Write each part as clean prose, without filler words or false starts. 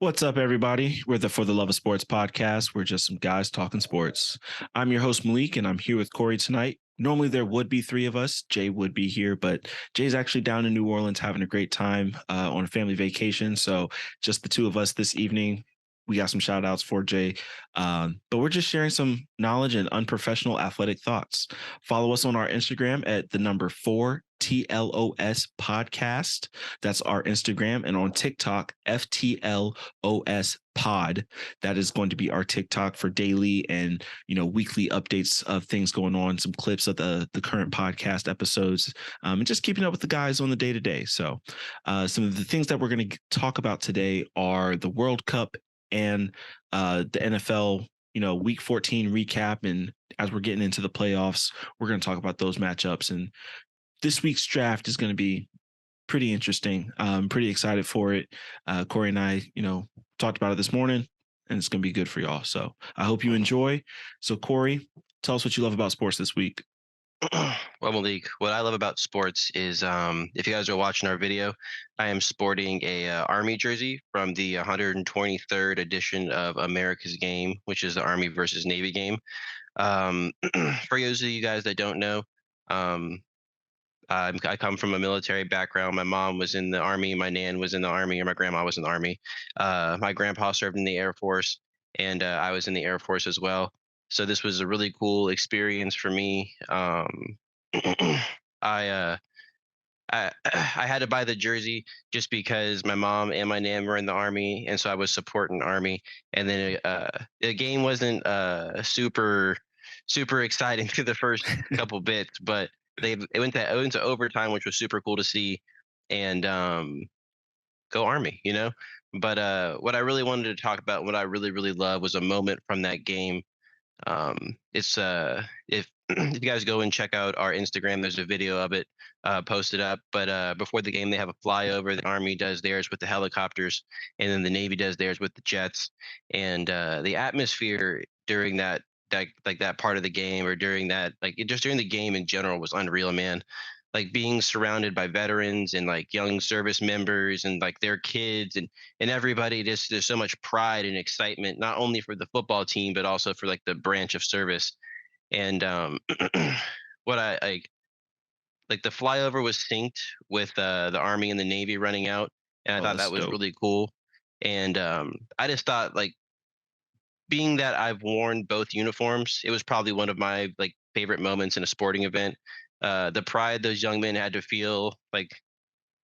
What's up, everybody? We're the For the Love of Sports podcast. We're just some guys talking sports. I'm your host, Malik, and I'm here with Corey tonight. Normally, there would be three of us. Jay would be here, but Jay's actually down in New Orleans having a great time on a family vacation. So, just the two of us this evening. We got some shout outs for Jay, but we're just sharing some knowledge and unprofessional athletic thoughts. Follow us on our Instagram at the number 4TLOS podcast. That's our Instagram, and on TikTok, FTLOS pod. That is going to be our TikTok for daily and weekly updates of things going on, some clips of the current podcast episodes, and just keeping up with the guys on the day to day. So some of the things that we're going to talk about today are the World Cup and the NFL, week 14 recap. And as we're getting into the playoffs, we're going to talk about those matchups. And this week's draft is going to be pretty interesting. I'm pretty excited for it. Corey and I, talked about it this morning, and it's going to be good for y'all. So I hope you enjoy. So Corey, tell us what you love about sports this week. Well, Malik, what I love about sports is if you guys are watching our video, I am sporting a Army jersey from the 123rd edition of America's Game, which is the Army versus Navy game. For those of you guys that don't know, um, I come from a military background. My mom was in the Army, my nan was in the Army, or my grandma was in the Army. My grandpa served in the Air Force, and I was in the Air Force as well. So this was a really cool experience for me. I uh, I had to buy the jersey just because my mom and my nan were in the Army, and so I was supporting Army. And then the game wasn't super exciting through the first couple bits, but it went to overtime, which was super cool to see. And go Army, you know. But what I really wanted to talk about, what I really love, was a moment from that game. It's if if you guys go and check out our Instagram, there's a video of it posted up. But before the game, they have a flyover. The Army does theirs with the helicopters, and then the Navy does theirs with the jets. And the atmosphere during that part of the game, or during that, just during the game in general, was unreal, man. Like being surrounded by veterans and like young service members and like their kids and everybody, just there's so much pride and excitement, not only for the football team but also for like the branch of service. And what I like the flyover was synced with the Army and the Navy running out, and I Oh, thought that's that was dope. really cool. And I just thought, like, being that I've worn both uniforms, it was probably one of my like favorite moments in a sporting event. The pride those young men had to feel, like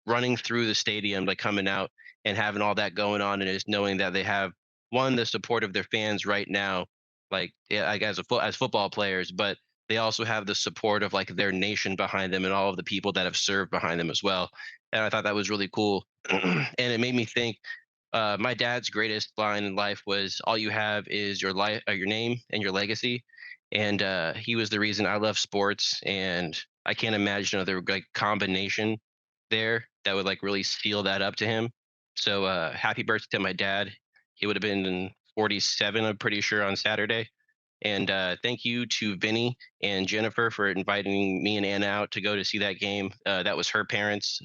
running through the stadium, like coming out and having all that going on, and just knowing that they have, one, the support of their fans right now, like, yeah, like as football players, but they also have the support of like their nation behind them and all of the people that have served behind them as well. And I thought that was really cool. And it made me think. My dad's greatest line in life was, "All you have is your name and your legacy," and he was the reason I love sports. And I can't imagine another like combination there that would like really seal that up to him. So happy birthday to my dad. He would have been 47, I'm pretty sure, on Saturday. And thank you to Vinny and Jennifer for inviting me and Anna out to go to see that game. That was her parents.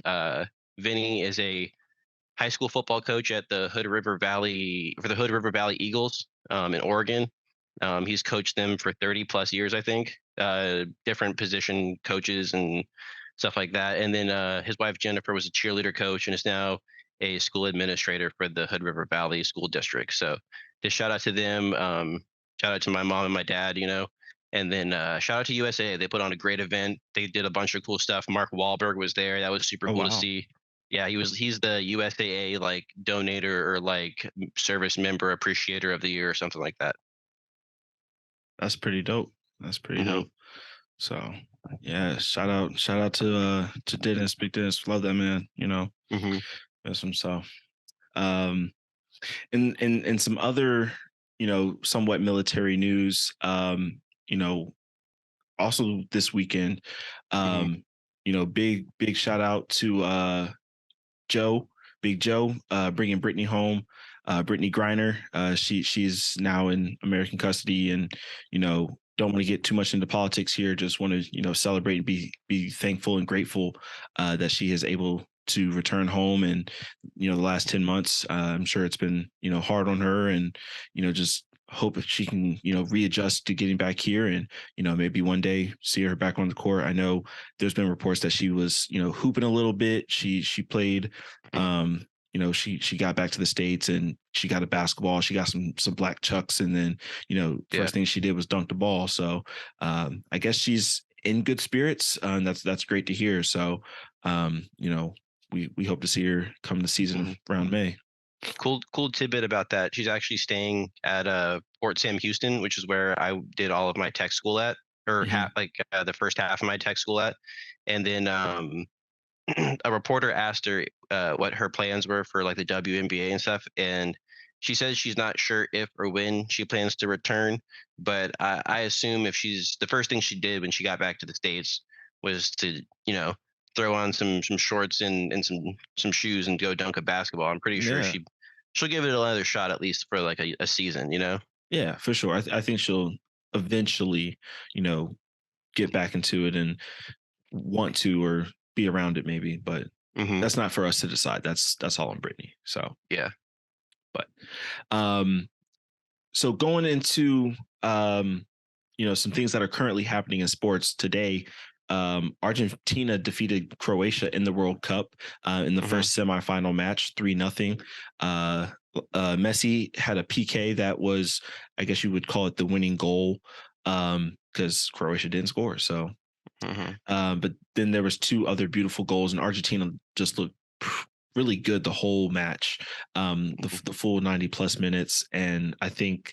Vinny is a high school football coach at the Hood River Valley for the Hood River Valley Eagles in Oregon. He's coached them for 30 plus years, I think, different position coaches and stuff like that. And then his wife Jennifer was a cheerleader coach and is now a school administrator for the Hood River Valley School District. So just shout out to them. Shout out to my mom and my dad, you know. And then shout out to USA. They put on a great event. They did a bunch of cool stuff. Mark Wahlberg was there. That was super Oh, cool to wow. see. Yeah, he's the USAA like donator or like service member appreciator of the year or something like that. That's pretty dope. That's pretty Hmm. dope. So yeah, shout out to Dennis, Big Dennis. Love that man, Hmm. that's himself. Um and some other, somewhat military news, you know, also this weekend, Hmm. um, big shout out to Joe, Big Joe, bringing Brittany home. Brittany Griner, she's now in American custody, and don't want to get too much into politics here. Just want to celebrate and be thankful and grateful that she is able to return home, and the last 10 months, I'm sure it's been hard on her, and just hope if she can readjust to getting back here, and maybe one day see her back on the court. I know there's been reports that she was hooping a little bit. She played she got back to the States and she got a basketball. She got some black chucks, and then first thing she did was dunk the ball. So I guess she's in good spirits, and that's great to hear. So we hope to see her come the season around May. Cool tidbit about that. She's actually staying at Fort Sam Houston, which is where I did all of my tech school at, or the first half of my tech school at. And then a reporter asked her what her plans were for like the WNBA and stuff, and she says she's not sure if or when she plans to return. But I assume if she's the first thing she did when she got back to the States was to throw on some shorts and some shoes and go dunk a basketball. I'm pretty sure Yeah. she'll give it another shot at least for like a season. Yeah, for sure. I think she'll eventually, get back into it and want to, or be around it maybe, but that's not for us to decide. That's all on Brittany. So yeah. But so going into some things that are currently happening in sports today. Argentina defeated Croatia in the World Cup in the first semifinal match, 3-0. Messi had a PK that was, I guess you would call it, the winning goal, because Croatia didn't score. So, but then there was 2 other beautiful goals, and Argentina just looked really good the whole match, the full 90 plus minutes. And I think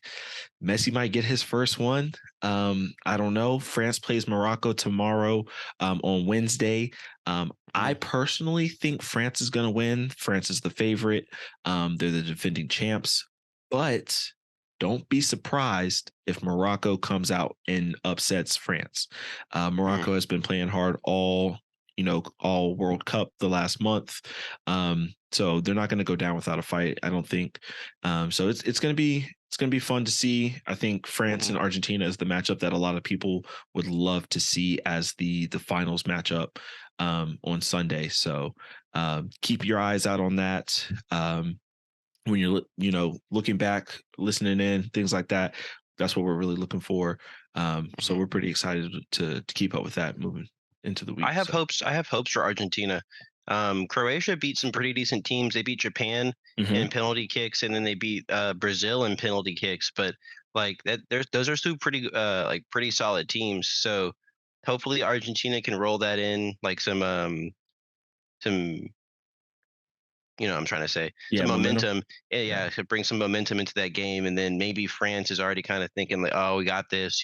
Messi might get his first one. I don't know. France plays Morocco tomorrow on Wednesday. I personally think France is going to win. France is the favorite. They're the defending champs, but don't be surprised if Morocco comes out and upsets France. Morocco has been playing hard all World Cup the last month. So they're not going to go down without a fight, I don't think. So it's going to be fun to see. I think France and Argentina is the matchup that a lot of people would love to see as the finals matchup on Sunday. So keep your eyes out on that. When you're looking back, listening in, things like that, that's what we're really looking for. So we're pretty excited to keep up with that moving into the week. I have hopes for Argentina. Croatia beat some pretty decent teams. They beat Japan in penalty kicks, and then they beat Brazil in penalty kicks. But like that, those are 2 pretty pretty solid teams. So hopefully Argentina can roll that in, like some I'm trying to say some momentum. Yeah, to bring some momentum into that game, and then maybe France is already kind of thinking like, oh, we got this,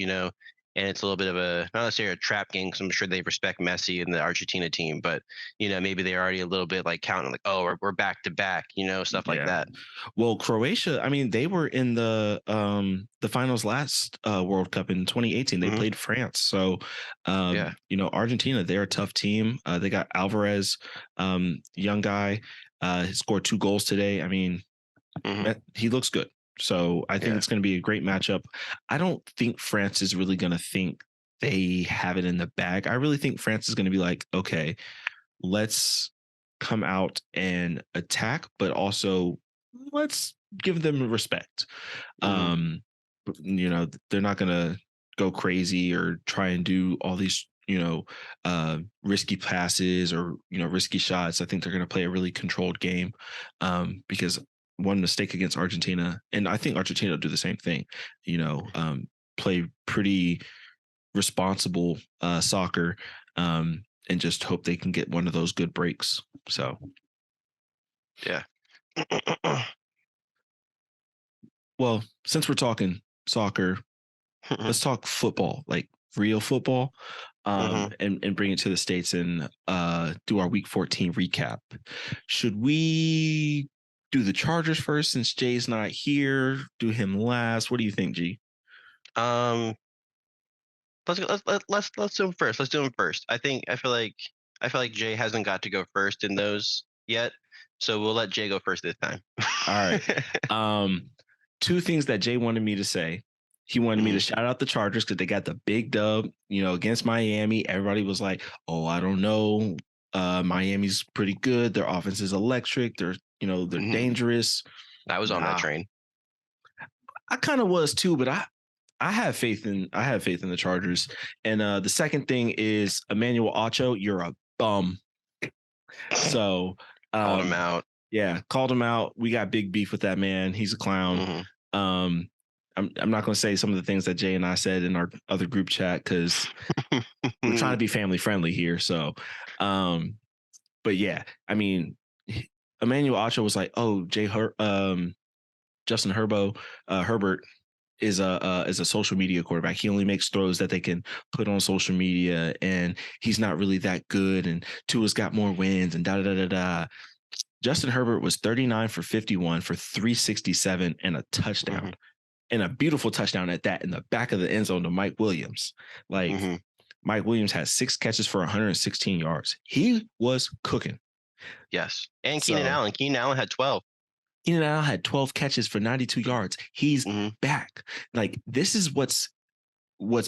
and it's a little bit of not necessarily a trap game, because I'm sure they respect Messi and the Argentina team, but maybe they're already a little bit like counting like, oh, we're back to back, stuff like that. Well, Croatia, I mean, they were in the finals last World Cup in 2018. They played France. So Argentina, they're a tough team. They got Alvarez, young guy. He scored 2 goals today. I mean, he looks good. So I think it's going to be a great matchup. I don't think France is really going to think they have it in the bag. I really think France is going to be like, okay, let's come out and attack, but also let's give them respect. They're not going to go crazy or try and do all these risky passes or risky shots. I think they're going to play a really controlled game, because one mistake against Argentina, and I think Argentina will do the same thing, play pretty responsible soccer, and just hope they can get one of those good breaks. So yeah. Well, since we're talking soccer, let's talk football, like real football, and bring it to the States and do our week 14 recap. Should we do the Chargers first, since Jay's not here? Do him last? What do you think, G? Let's do him first. Let's do him first. I feel like Jay hasn't got to go first in those yet, so we'll let Jay go first this time. All right. 2 things that Jay wanted me to say. He wanted me to shout out the Chargers because they got the big dub, against Miami. Everybody was like, oh, I don't know. Miami's pretty good. Their offense is electric. They're Mhm. dangerous. I was on that Nah, train. I kind of was too, but I have faith in the Chargers. And the second thing is Emmanuel Acho, you're a bum. So Called him um, out. yeah, called him out. We got big beef with that man. He's a clown. Mhm. Um, I'm not going to say some of the things that Jay and I said in our other group chat because we're trying to be family friendly here. So, um, but yeah, I mean, Emmanuel Acho was like, oh, Justin Herbert is a social media quarterback. He only makes throws that they can put on social media, and he's not really that good. And Tua's got more wins, and da da da da da. Justin Herbert was 39 for 51 for 367 and a touchdown, Mhm. and a beautiful touchdown at that in the back of the end zone to Mike Williams. Like Mhm. Mike Williams had 6 catches for 116 yards. He was cooking. Yes. And Keenan So Allen. Keenan Allen had 12. Keenan Allen had 12 catches for 92 yards. He's Mhm. back. Like this is what's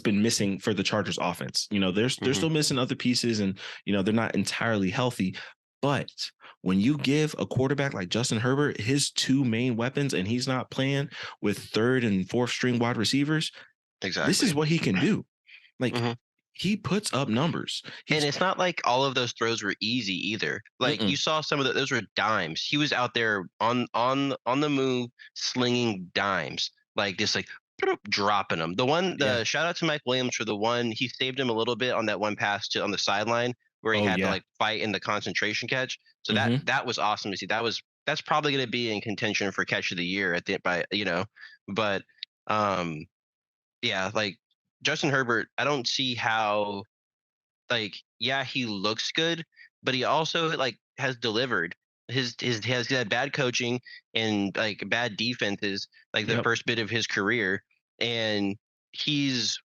been missing for the Chargers offense. They're Mhm. still missing other pieces, and they're not entirely healthy. But when you give a quarterback like Justin Herbert his two main weapons and he's not playing with third and fourth string wide receivers, this is Exactly. what he can do. Like Mhm. he puts up numbers. And He's it's not like all of those throws were easy either. Like you mm-mm. saw some of those were dimes. He was out there on the move, slinging dimes, like just like dropping them. Yeah. The shout out to Mike Williams for the one he saved him a little bit on that one pass to on the sideline where he Oh had to yeah. like fight in the concentration catch. So Mm-hmm. that was awesome to see. That's probably going to be in contention for catch of the year at the by but um yeah, like Justin Herbert, I don't see how like yeah he looks good but he also like has delivered he has had bad coaching and like bad defenses like the Yep. first bit of his career and he's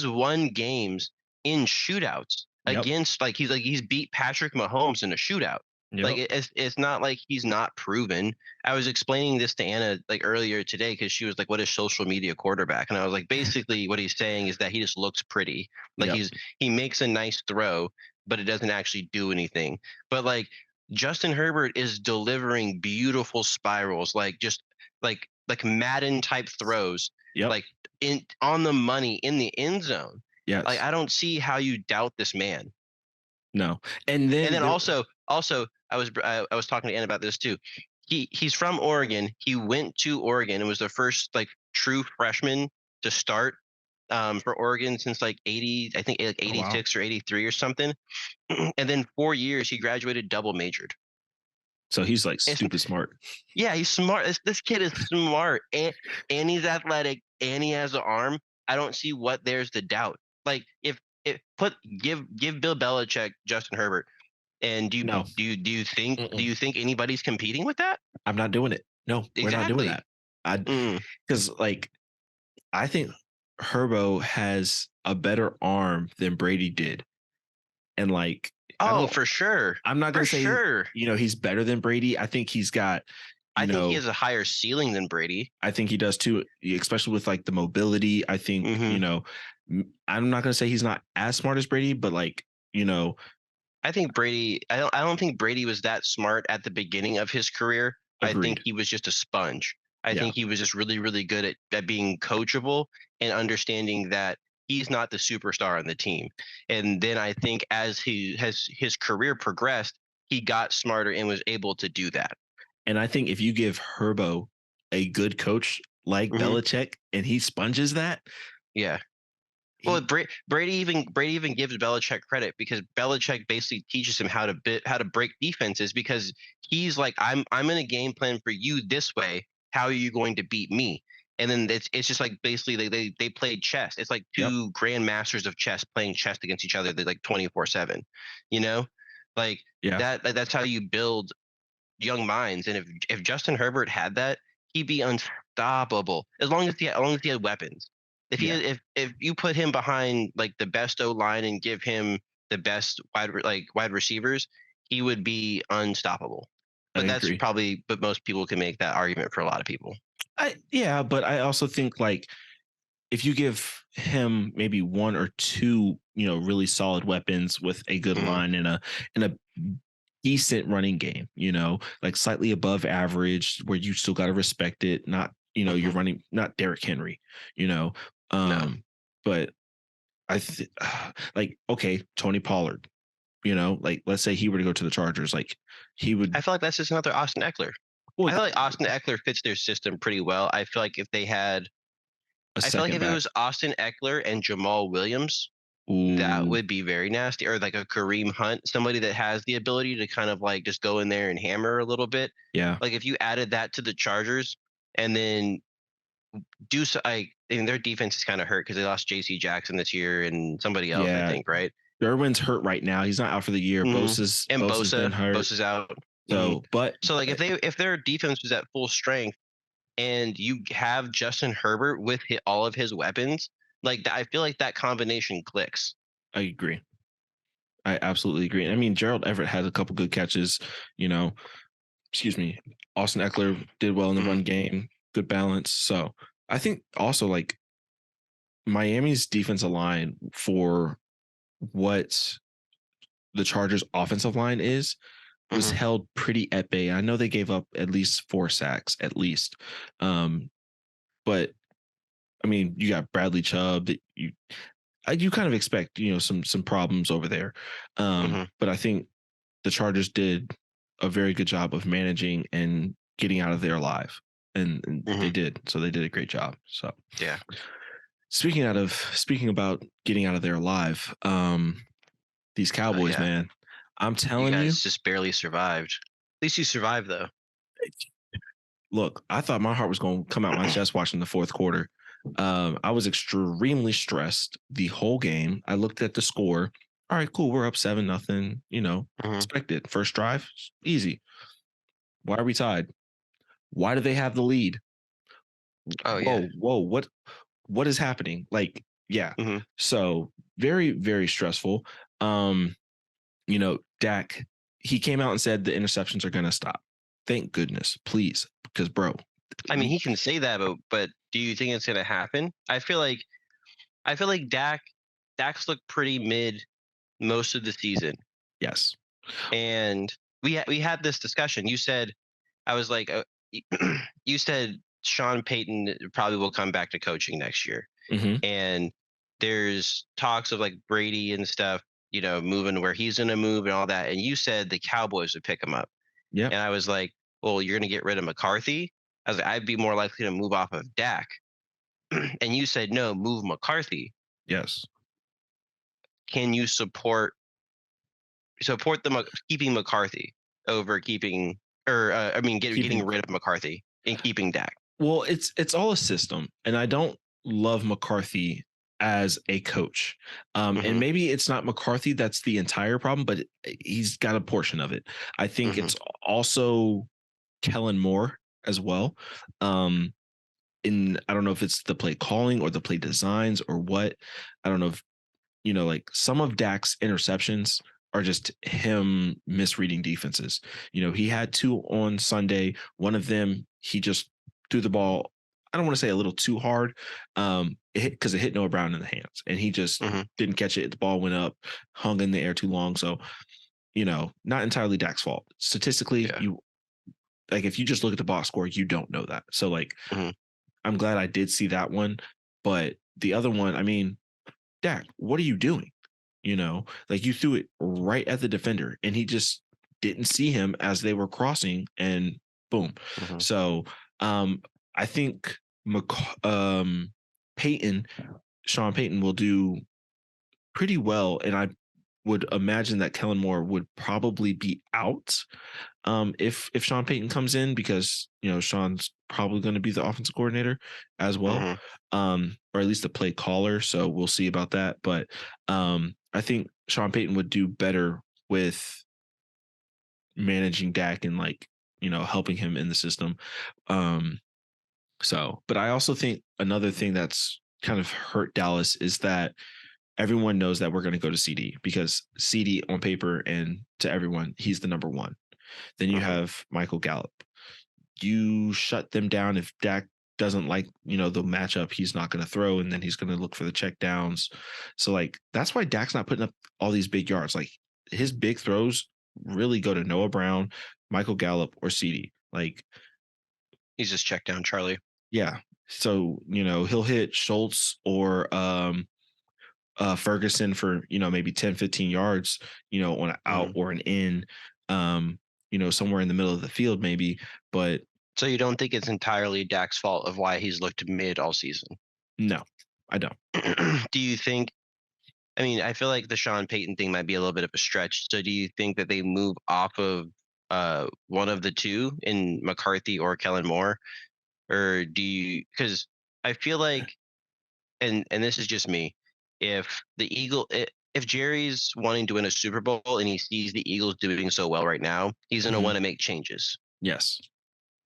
won games in shootouts Yep. against he's beat Patrick Mahomes in a shootout like Yep. it's not like he's not proven. I was explaining this to Anna like earlier today because she was like what is social media quarterback and I was like basically what he's saying is that he just looks pretty like Yep. he makes a nice throw, but it doesn't actually do anything. But like Justin Herbert is delivering beautiful spirals, like just like Madden type throws, Yep. like in on the money in the end zone. Like Yes. I don't see how you doubt this man. No. And And then then there. also I was talking to Ann about this too. He's from Oregon. He went to Oregon and was the first like true freshman to start for Oregon since like 80, I think like Oh wow. 86 or 83 or something. And then 4 years he graduated double majored. So he's like It's, stupid smart. yeah, he's smart. This kid is smart and he's athletic and he has an arm. I don't see what there's the doubt. Like if put give Bill Belichick Justin Herbert and No. do Mm-mm. you think anybody's competing with that? I'm not doing it. No, we're not doing Exactly. that. I Mm. because like I think Herbo has a better arm than Brady did. And like I Oh, don't for sure. I'm not For gonna say, sure. he's better than Brady. I think he's got, you I think he know, has a higher ceiling than Brady. I think he does too, especially with like the mobility. I think, Hmm. I'm not gonna say he's not as smart as Brady, but like, you know, I think Brady. I don't think Brady was that smart at the beginning of his career. I think agreed. he was just a sponge. I Yeah. think he was just really, really good at being coachable and understanding that he's not the superstar on the team. And then I think as he has his career progressed, he got smarter and was able to do that. And I think if you give Herbo a good coach like Hmm. Belichick and he sponges that, Yeah. Well, he Brady even gives Belichick credit because Belichick basically teaches him how to break defenses because he's like I'm in a game plan for you this way. How are you going to beat me? And then it's just like basically they played chess. It's like yep. two grandmasters of chess playing chess against each other. They're like 24/7. You know, like Yeah. that's how you build young minds. And if Justin Herbert had that, he'd be unstoppable as long as he had weapons. Yeah. If you put him behind like the best O line and give him the best wide receivers, he would be unstoppable. I But agree. but most people can make that argument for a lot of people. But I also think like if you give him maybe one or two, really solid weapons with a good Mhm. line and a decent running game, like slightly above average where you still got to respect it, not, you're Mhm. running not Derrick Henry, you know. No. But like, okay, Tony Pollard, like let's say he were to go to the Chargers, like he would I feel like that's just another Austin Eckler. well I feel like Austin Eckler fits their system pretty well. I feel like if they had a I feel like second if it back. was Austin Eckler and Jamal Williams, that Ooh, would be very nasty. Or like a Kareem Hunt, somebody that has the ability to kind of like just go in there and hammer a little bit. yeah, Like if you added that to the Chargers and then do so, and their defense is kind of hurt because they lost J.C. Jackson this year and somebody else, I yeah. think, right? Derwin's hurt right now. He's not out for the year. Hmm. And Bosa's been hurt. Bosa's out. Hmm. So, but So like if their defense was at full strength and you have Justin Herbert with all of his weapons, like I feel like that combination clicks. I agree. I absolutely agree. I mean, Gerald Everett had a couple good catches. You know, excuse me. Austin Eckler did well in the Mhm. run game. Good balance. So I think also like Miami's defensive line for what the Chargers offensive line is was Mhm. held pretty at bay. I know they gave up at least 4 sacks, at least. Um, but I mean, you got Bradley Chubb that you kind of expect, some problems over there. Mhm. But I think the Chargers did a very good job of managing and getting out of there alive. And they Mhm. did. So they did a great job. So Yeah. speaking about getting out of there alive, these Cowboys, Yeah. man, I'm You telling you, guys just barely survived. At least you survived though. look, I thought my heart was going to come out my chest watching the fourth quarter. I was extremely stressed the whole game. I looked at the score. All right, cool. We're up 7-0. Mhm. Expected. First drive, easy. Why are we tied? Why do they have the lead? Oh yeah. Whoa, what is happening? Like, yeah. Mhm. So very, very stressful. Dak, he came out and said the interceptions are gonna stop. Thank goodness, please. Because bro, I mean, he can say that, but do you think it's gonna happen? I feel like Dak's looked pretty mid most of the season, yes. and we had this discussion. You said I was like, you said Sean Payton probably will come back to coaching next year, Hmm. and there's talks of like Brady and stuff, moving where he's gonna move and all that. And you said the Cowboys would pick him up, Yep. and I was like, well, you're gonna get rid of McCarthy. I was like, I'd be more likely to move off of Dak, and you said no, move McCarthy. Yes. Can you support the keeping McCarthy over keeping, or I mean, getting Keeping rid of McCarthy and keeping Dak? well, it's all a system, and I don't love McCarthy as a coach. And Hmm. maybe it's not McCarthy that's the entire problem, but he's got a portion of it. I think Hmm. it's also Kellen Moore as well. Um, I don't know if it's the play calling or the play designs or what. I don't know if like some of Dak's interceptions are just him misreading defenses. He had two on Sunday. One of them, he just threw the ball. I don't want to say a little too hard. It hit because it hit Noah Brown in the hands, and he just Hmm. didn't catch it. The ball went up, hung in the air too long. So, not entirely Dak's fault. Statistically, Yeah. you like if you just look at the box score, you don't know that. So, like, Hmm. I'm glad I did see that one, but the other one, I mean, Dak, what are you doing? Like you threw it right at the defender and he just didn't see him as they were crossing and boom. Hmm. So I think Peyton, Sean Payton will do pretty well. And I would imagine that Kellen Moore would probably be out if Sean Payton comes in because Sean's probably going to be the offensive coordinator as well, Hmm. or at least the play caller. So we'll see about that. But I think Sean Payton would do better with managing Dak and like helping him in the system. Um, but I also think another thing that's kind of hurt Dallas is that everyone knows that we're going to go to CD because CD on paper and to everyone, he's the number one. Then you Hmm. have Michael Gallup. You shut them down if Dak doesn't like, the matchup, he's not going to throw, and then he's going to look for the check downs. So like that's why Dak's not putting up all these big yards. Like his big throws really go to Noah Brown, Michael Gallup, or CD. Like, He's just checked down Charlie. yeah. So, he'll hit Schultz or Ferguson for, maybe 10, 15 yards, on an out or an in, somewhere in the middle of the field, maybe. But So you don't think it's entirely Dak's fault of why he's looked mid all season? no, I don't. Do you think? I mean, I feel like the Sean Payton thing might be a little bit of a stretch. So do you think that they move off of one of the two in McCarthy or Kellen Moore, or do you? Because I feel like, and this is just me, if if Jerry's wanting to win a Super Bowl and he sees the Eagles doing so well right now, he's going to want to make changes. Yes.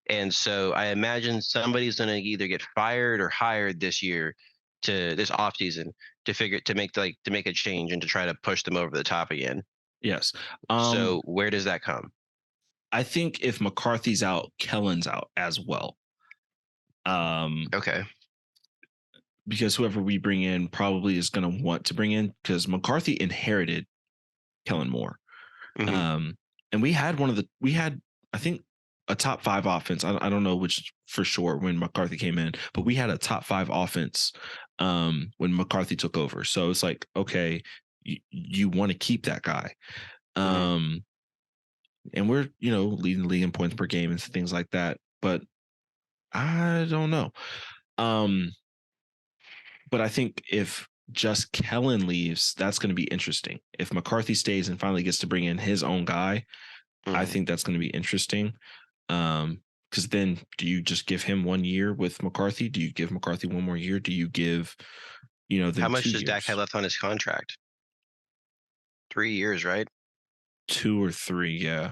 And so I imagine somebody's going to either get fired or hired this offseason to make a change and to try to push them over the top again. Yes. So where does that come? I think if McCarthy's out, Kellen's out as well. Okay. Because whoever we bring in probably is going to want to bring in, because McCarthy inherited Kellen Moore. Mm-hmm. And we had I think, a top 5 offense. I don't know which for sure when McCarthy came in, but we had a top 5 offense when McCarthy took over. So it's like, okay, you want to keep that guy. Mm-hmm. And we're, leading the league in points per game and things like that. But I don't know. But I think if just Kellen leaves, that's going to be interesting. If McCarthy stays and finally gets to bring in his own guy, I think that's going to be interesting. Because then do you just give him 1 year with McCarthy? Do you give McCarthy 1 more year? Do you give, them How much 2 does years? Dak have left on his contract? 3 years, right? 2 or 3, yeah.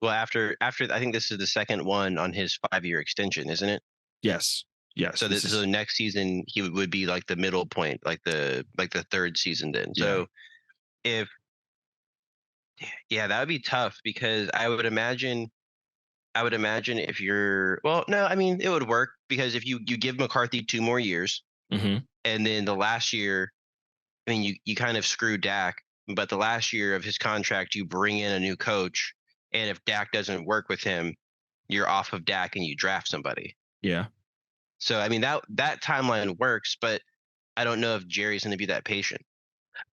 Well, after I think this is the second one on his 5-year extension, isn't it? Yes. So so next season he would be like the middle point, like the third season then. Yeah. So that would be tough, because I would imagine if you're, well, no, I mean, it would work, because if you give McCarthy 2 more years, Mm-hmm. and then the last year, I mean, you kind of screw Dak, but the last year of his contract, you bring in a new coach, and if Dak doesn't work with him, you're off of Dak and you draft somebody. Yeah. So I mean, that timeline works, but I don't know if Jerry's going to be that patient.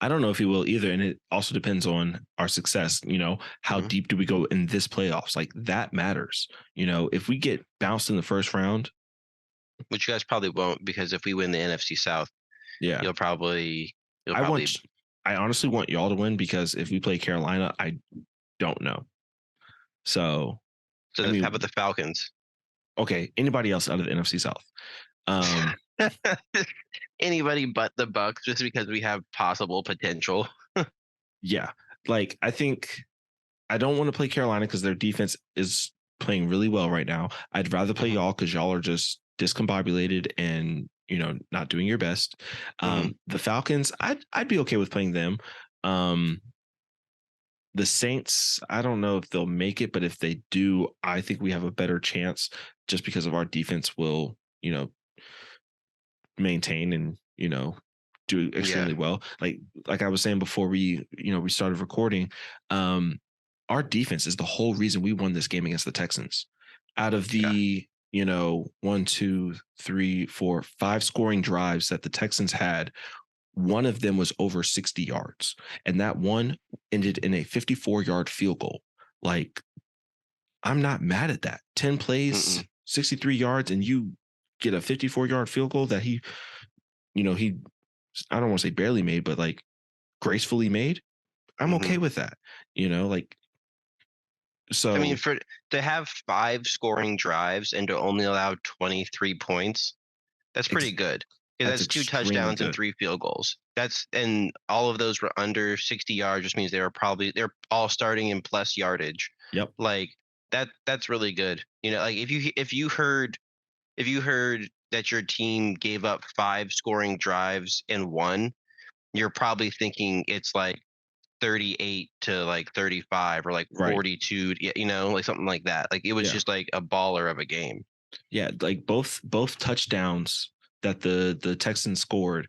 I don't know if he will either. And it also depends on our success. How deep do we go in this playoffs? Like that matters. If we get bounced in the first round, which you guys probably won't, because if we win the NFC South, yeah, you'll probably. I honestly want y'all to win, because if we play Carolina, I don't know. So how about the Falcons? Okay, anybody else out of the NFC South? Anybody but the Bucs, just because we have possible potential. Yeah, like I think I don't want to play Carolina because their defense is playing really well right now. I'd rather play y'all because y'all are just discombobulated and not doing your best. The Falcons, I'd be okay with playing them. The Saints, I don't know if they'll make it, but if they do, I think we have a better chance, just because of our defense will, maintain and, do extremely well. Like I was saying before we started recording, our defense is the whole reason we won this game against the Texans. Out of the, 1, 2, 3, 4, 5 scoring drives that the Texans had, one of them was over 60 yards, and that one ended in a 54-yard field goal. Like, I'm not mad at that. 10 plays, 63 yards, and you get a 54-yard field goal that he I don't want to say barely made, but like gracefully made. I'm okay with that. So I mean, to have 5 scoring drives and to only allow 23 points, that's pretty good. That's 2 touchdowns and 3 field goals. And all of those were under 60 yards, just means they're all starting in plus yardage. Yep. Like that's really good. Like if you heard that your team gave up 5 scoring drives and won, you're probably thinking it's like 38 to like 35 or like 42, like something like that. Like it was just like a baller of a game. Yeah, like both touchdowns that the Texans scored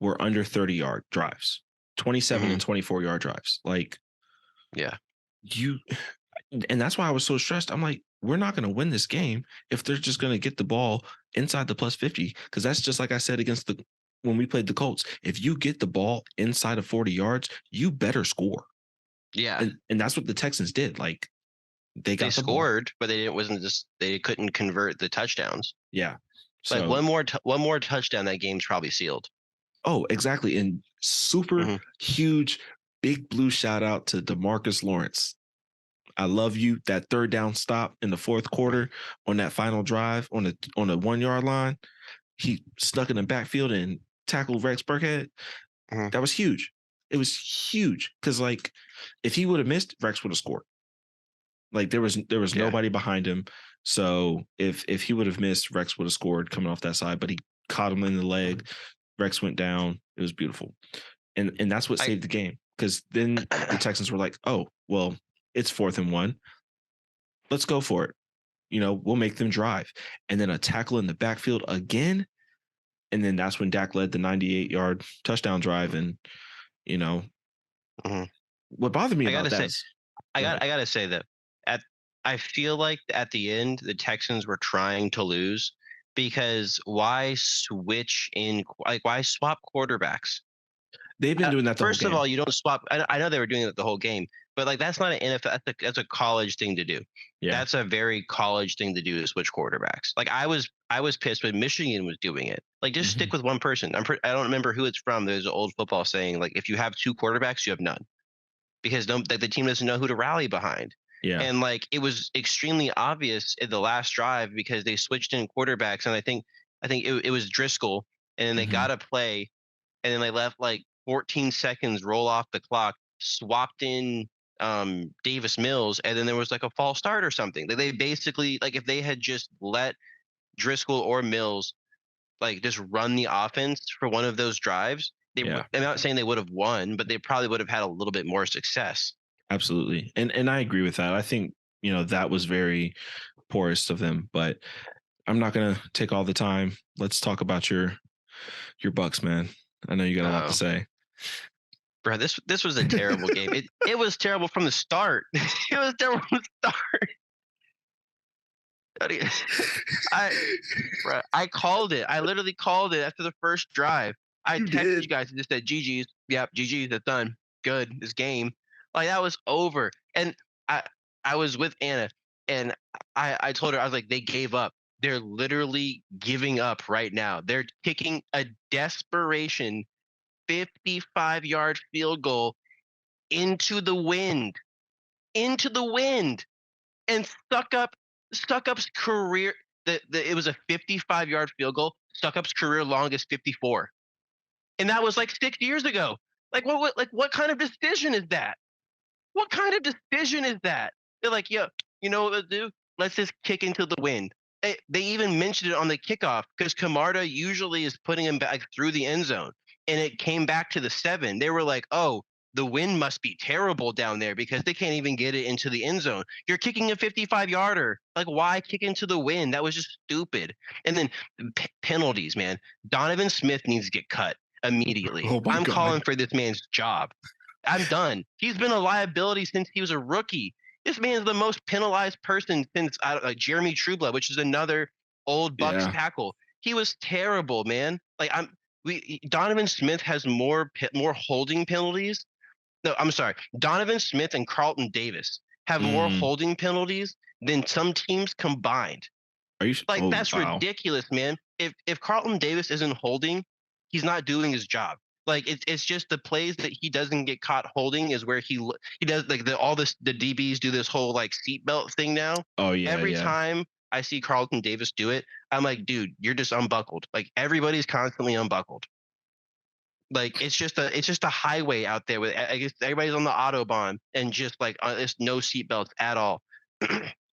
were under 30-yard drives, 27 Hmm. and 24-yard drives. Like Yeah. you, and that's why I was so stressed. I'm like, we're not going to win this game if they're just going to get the ball inside the plus 50, because that's just like I said against the when we played the Colts. If you get the ball inside of 40 yards, you better score. Yeah. And that's what the Texans did. Like they They got the ball. scored, but they didn't. Wasn't just they couldn't convert the touchdowns. Yeah. Like So, one more touchdown, that game's probably sealed. oh, exactly. And super Hmm. huge, big blue shout out to DeMarcus Lawrence. I love you. That third down stop in the fourth quarter on that final drive on the 1 yard line. He stuck in the backfield and tackled Rex Burkhead. Hmm. That was huge. It was huge because like if he would have missed, Rex would have scored. Like there was Yeah. nobody behind him. So if he would have missed, Rex would have scored coming off that side. But he caught him in the leg. Rex went down. It was beautiful, and that's what I saved the game. Because then the Texans were like, oh well, it's 4th and 1. Let's go for it. We'll make them drive, and then a tackle in the backfield again, and then that's when Dak led the 98-yard touchdown drive. And you know Mhm. what bothered me I about gotta that say, is, go ahead. I gotta say that at I feel like at the end the Texans were trying to lose because why switch in like why swap quarterbacks? They've been doing that the whole First of game. all, you don't swap. I know they were doing it the whole game, but like that's not an NFL. That's a college thing to do. Yeah. That's a very college thing to do to switch quarterbacks. Like I was pissed when Michigan was doing it. Like just Mhm. stick with one person. I don't remember who it's from. There's an old football saying like if you have two quarterbacks, you have none because like, the team doesn't know who to rally behind. Yeah. And like it was extremely obvious in the last drive because they switched in quarterbacks, and I think it was Driscoll, and then they Mhm. got a play, and then they left like 14 seconds roll off the clock, swapped in Davis Mills, and then there was like a false start or something. They basically like if they had just let Driscoll or Mills like just run the offense for one of those drives, Yeah. I'm not saying they would have won, but they probably would have had a little bit more success. Absolutely. And I agree with that. I think, that was very poorest of them, but I'm not going to take all the time. Let's talk about your Bucks, man. I know you got a lot to Oh, say. bro, this was a terrible game. It was terrible from the start. It was terrible from the start. I I called it. I literally called it after the first drive. I You texted you did. guys and just said, "GG's, yep, GG's, it's done, good, this game." Like that was over. And I I was with Anna, and I told her I was like, they gave up. They're literally giving up right now. They're kicking a desperation 55-yard field goal into the wind, into the wind, and Stuckup's career. It was a 55-yard field goal. Stuckup's career long is 54, and that was like 6 years ago. What kind of decision is that? What kind of decision is that? They're like, yeah, you know what let's do? Let's just kick into the wind. They even mentioned it on the kickoff because Camarda usually is putting him back through the end zone, and it came back to the 7. They were like, oh, the wind must be terrible down there because they can't even get it into the end zone. You're kicking a 55-yarder. Like, why kick into the wind? That was just stupid. And then penalties, man. Donovan Smith needs to get cut immediately. Oh my I'm God. calling for this man's job. I'm done. He's been a liability since he was a rookie. This man is the most penalized person since Jeremy Trueblood, which is another old Bucks Yeah. tackle. He was terrible, man. Like Donovan Smith has more holding penalties. No, I'm sorry. Donovan Smith and Carlton Davis have more Mm. holding penalties than some teams combined. Are you? Like Oh, that's wow. ridiculous, man. If Carlton Davis isn't holding, he's not doing his job. Like it's just the plays that he doesn't get caught holding is where he does like the DBs do this whole like seatbelt thing now. Oh, yeah. Every Yeah. time I see Carlton Davis do it, I'm like, dude, you're just unbuckled. Like everybody's constantly unbuckled. Like it's just a highway out there with I guess everybody's on the autobahn and just like there's no seatbelts at all.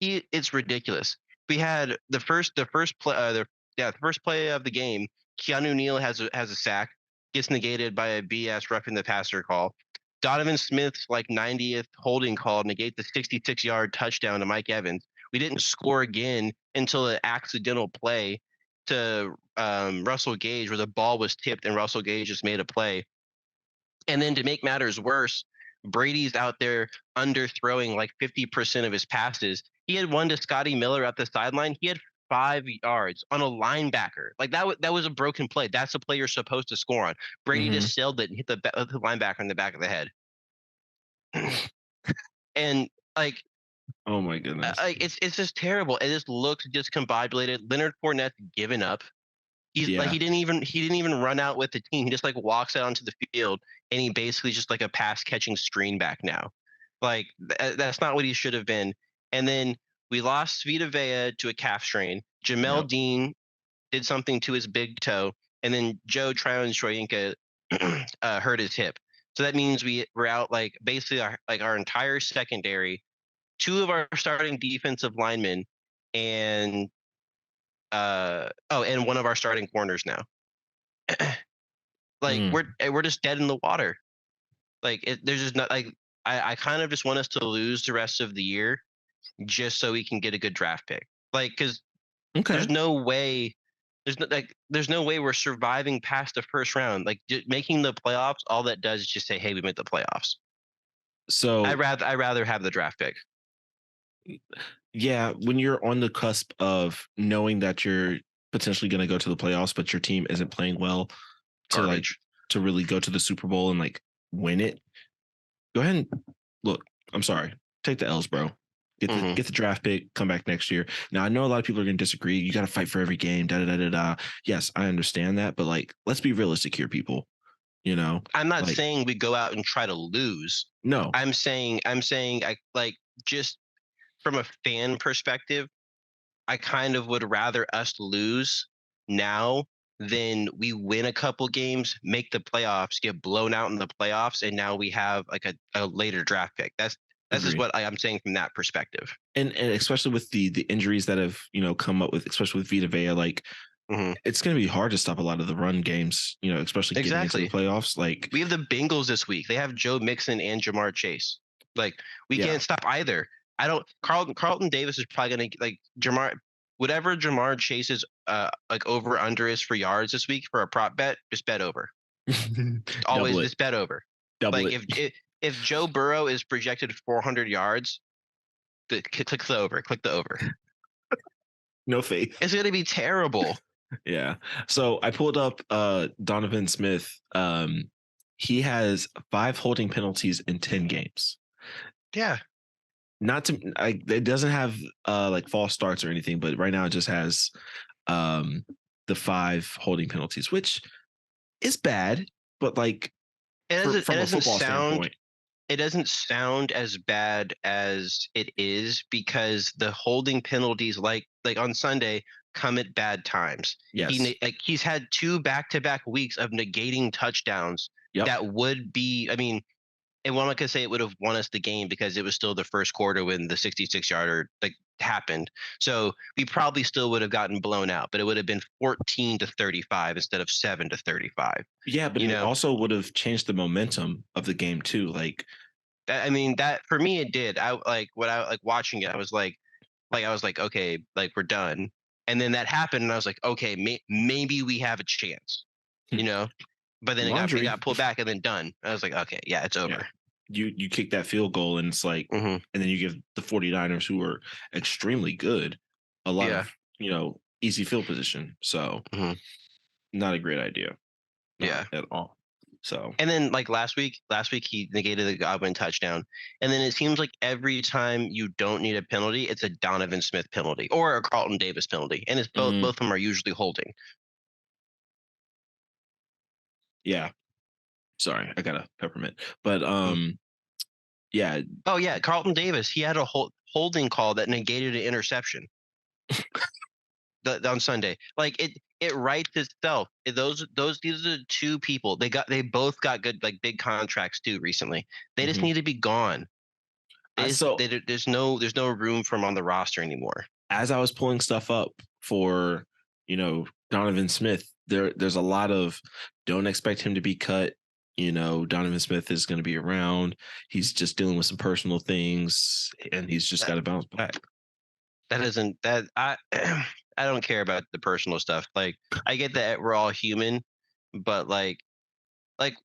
It's ridiculous. We had the first play of the game. Keanu Neal has a sack, gets negated by a BS roughing the passer call. Donovan Smith's like 90th holding call negates the 66-yard touchdown to Mike Evans. We didn't score again until an accidental play to Russell Gage where the ball was tipped and Russell Gage just made a play. And then to make matters worse, Brady's out there underthrowing like 50% of his passes. He had one to Scotty Miller at the sideline. He had 5 yards on a linebacker. Like that was a broken play. That's a play you're supposed to score on. Brady Mhm. just sailed it and hit the linebacker in the back of the head. And like Oh my goodness. it's just terrible. It just looks discombobulated. Leonard Fournette's given up. He's like Yeah. he didn't even run out with the team. He just like walks out onto the field and he basically just like a pass catching screen back now. Like that's not what he should have been. And then we lost Vita Vea to a calf strain. Jamel Yep. Dean did something to his big toe, and then Joe Tryon-Shoyinka hurt his hip. So that means we're out like basically our entire secondary, two of our starting defensive linemen, and and one of our starting corners now. Like Mm. we're just dead in the water. Like there's just not like I kind of just want us to lose the rest of the year just so we can get a good draft pick. Like because Okay. there's no way there's no way we're surviving past the first round. Like making the playoffs, all that does is just say, hey, we made the playoffs. So I rather have the draft pick. yeah, when you're on the cusp of knowing that you're potentially going to go to the playoffs, but your team isn't playing well to like Garbage. to really go to the Super Bowl and like win it, go ahead and look. I'm sorry, take the L's, bro. Get the draft pick. Come back next year. Now I know a lot of people are going to disagree. You got to fight for every game. Da da da da da. Yes, I understand that, but like, let's be realistic here, people. You know, I'm not like saying we go out and try to lose. no, I'm saying I like just from a fan perspective, I kind of would rather us lose now than we win a couple games, make the playoffs, get blown out in the playoffs, and now we have like a later draft pick. That's just agree. what I'm saying from that perspective. And especially with the injuries that have come up with, especially with Vita Vea, like it's going to be hard to stop a lot of the run games. Especially getting into the playoffs. Like we have the Bengals this week. They have Joe Mixon and Jamar Chase. Like we can't stop either. I don't. Carlton Davis is probably gonna like Jamar. Whatever Jamar Chase's like over under is for yards this week for a prop bet, just bet over. Always just bet over. Double like it. if Joe Burrow is projected 400 yards, click the over. Click the over. No faith. It's gonna be terrible. Yeah. So I pulled up Donovan Smith. He has 5 holding penalties in 10 games. Yeah. Not to it doesn't have like false starts or anything, but right now it just has the 5 holding penalties, which is bad, but like from a football standpoint. It doesn't sound as bad as it is because the holding penalties, like on Sunday, come at bad times. Yes. He's had 2 back-to-back weeks of negating touchdowns. Yep. That would be, I mean, and one could say it would have won us the game because it was still the first quarter when the 66-yarder like happened. So we probably still would have gotten blown out, but it would have been 14-35 instead of 7-35. Yeah, but it also would have changed the momentum of the game too. Like, I mean, that for me it did. I like watching it. I was like, okay, like we're done. And then that happened, and I was like, okay, maybe we have a chance, But then it got pulled back and then done. I was like, okay, yeah, it's over. Yeah. You kick that field goal and it's like, and then you give the 49ers, who are extremely good, a lot of, easy field position. So not a great idea. Not at all. So, and then like last week he negated the Godwin touchdown. And then it seems like every time you don't need a penalty, it's a Donovan Smith penalty or a Carlton Davis penalty. And it's both of them are usually holding. Yeah. Sorry, I got a peppermint. But yeah. Oh yeah, Carlton Davis. He had a holding call that negated an interception. On Sunday. Like it writes itself. These are the 2 people. They both got good like big contracts too recently. They just need to be gone. There's no room for them on the roster anymore. As I was pulling stuff up for, Donovan Smith, there's a lot of don't expect him to be cut. Donovan Smith is going to be around. He's just dealing with some personal things and he's just got to bounce back. that isn't that I I don't care about the personal stuff. Like I get that we're all human, but like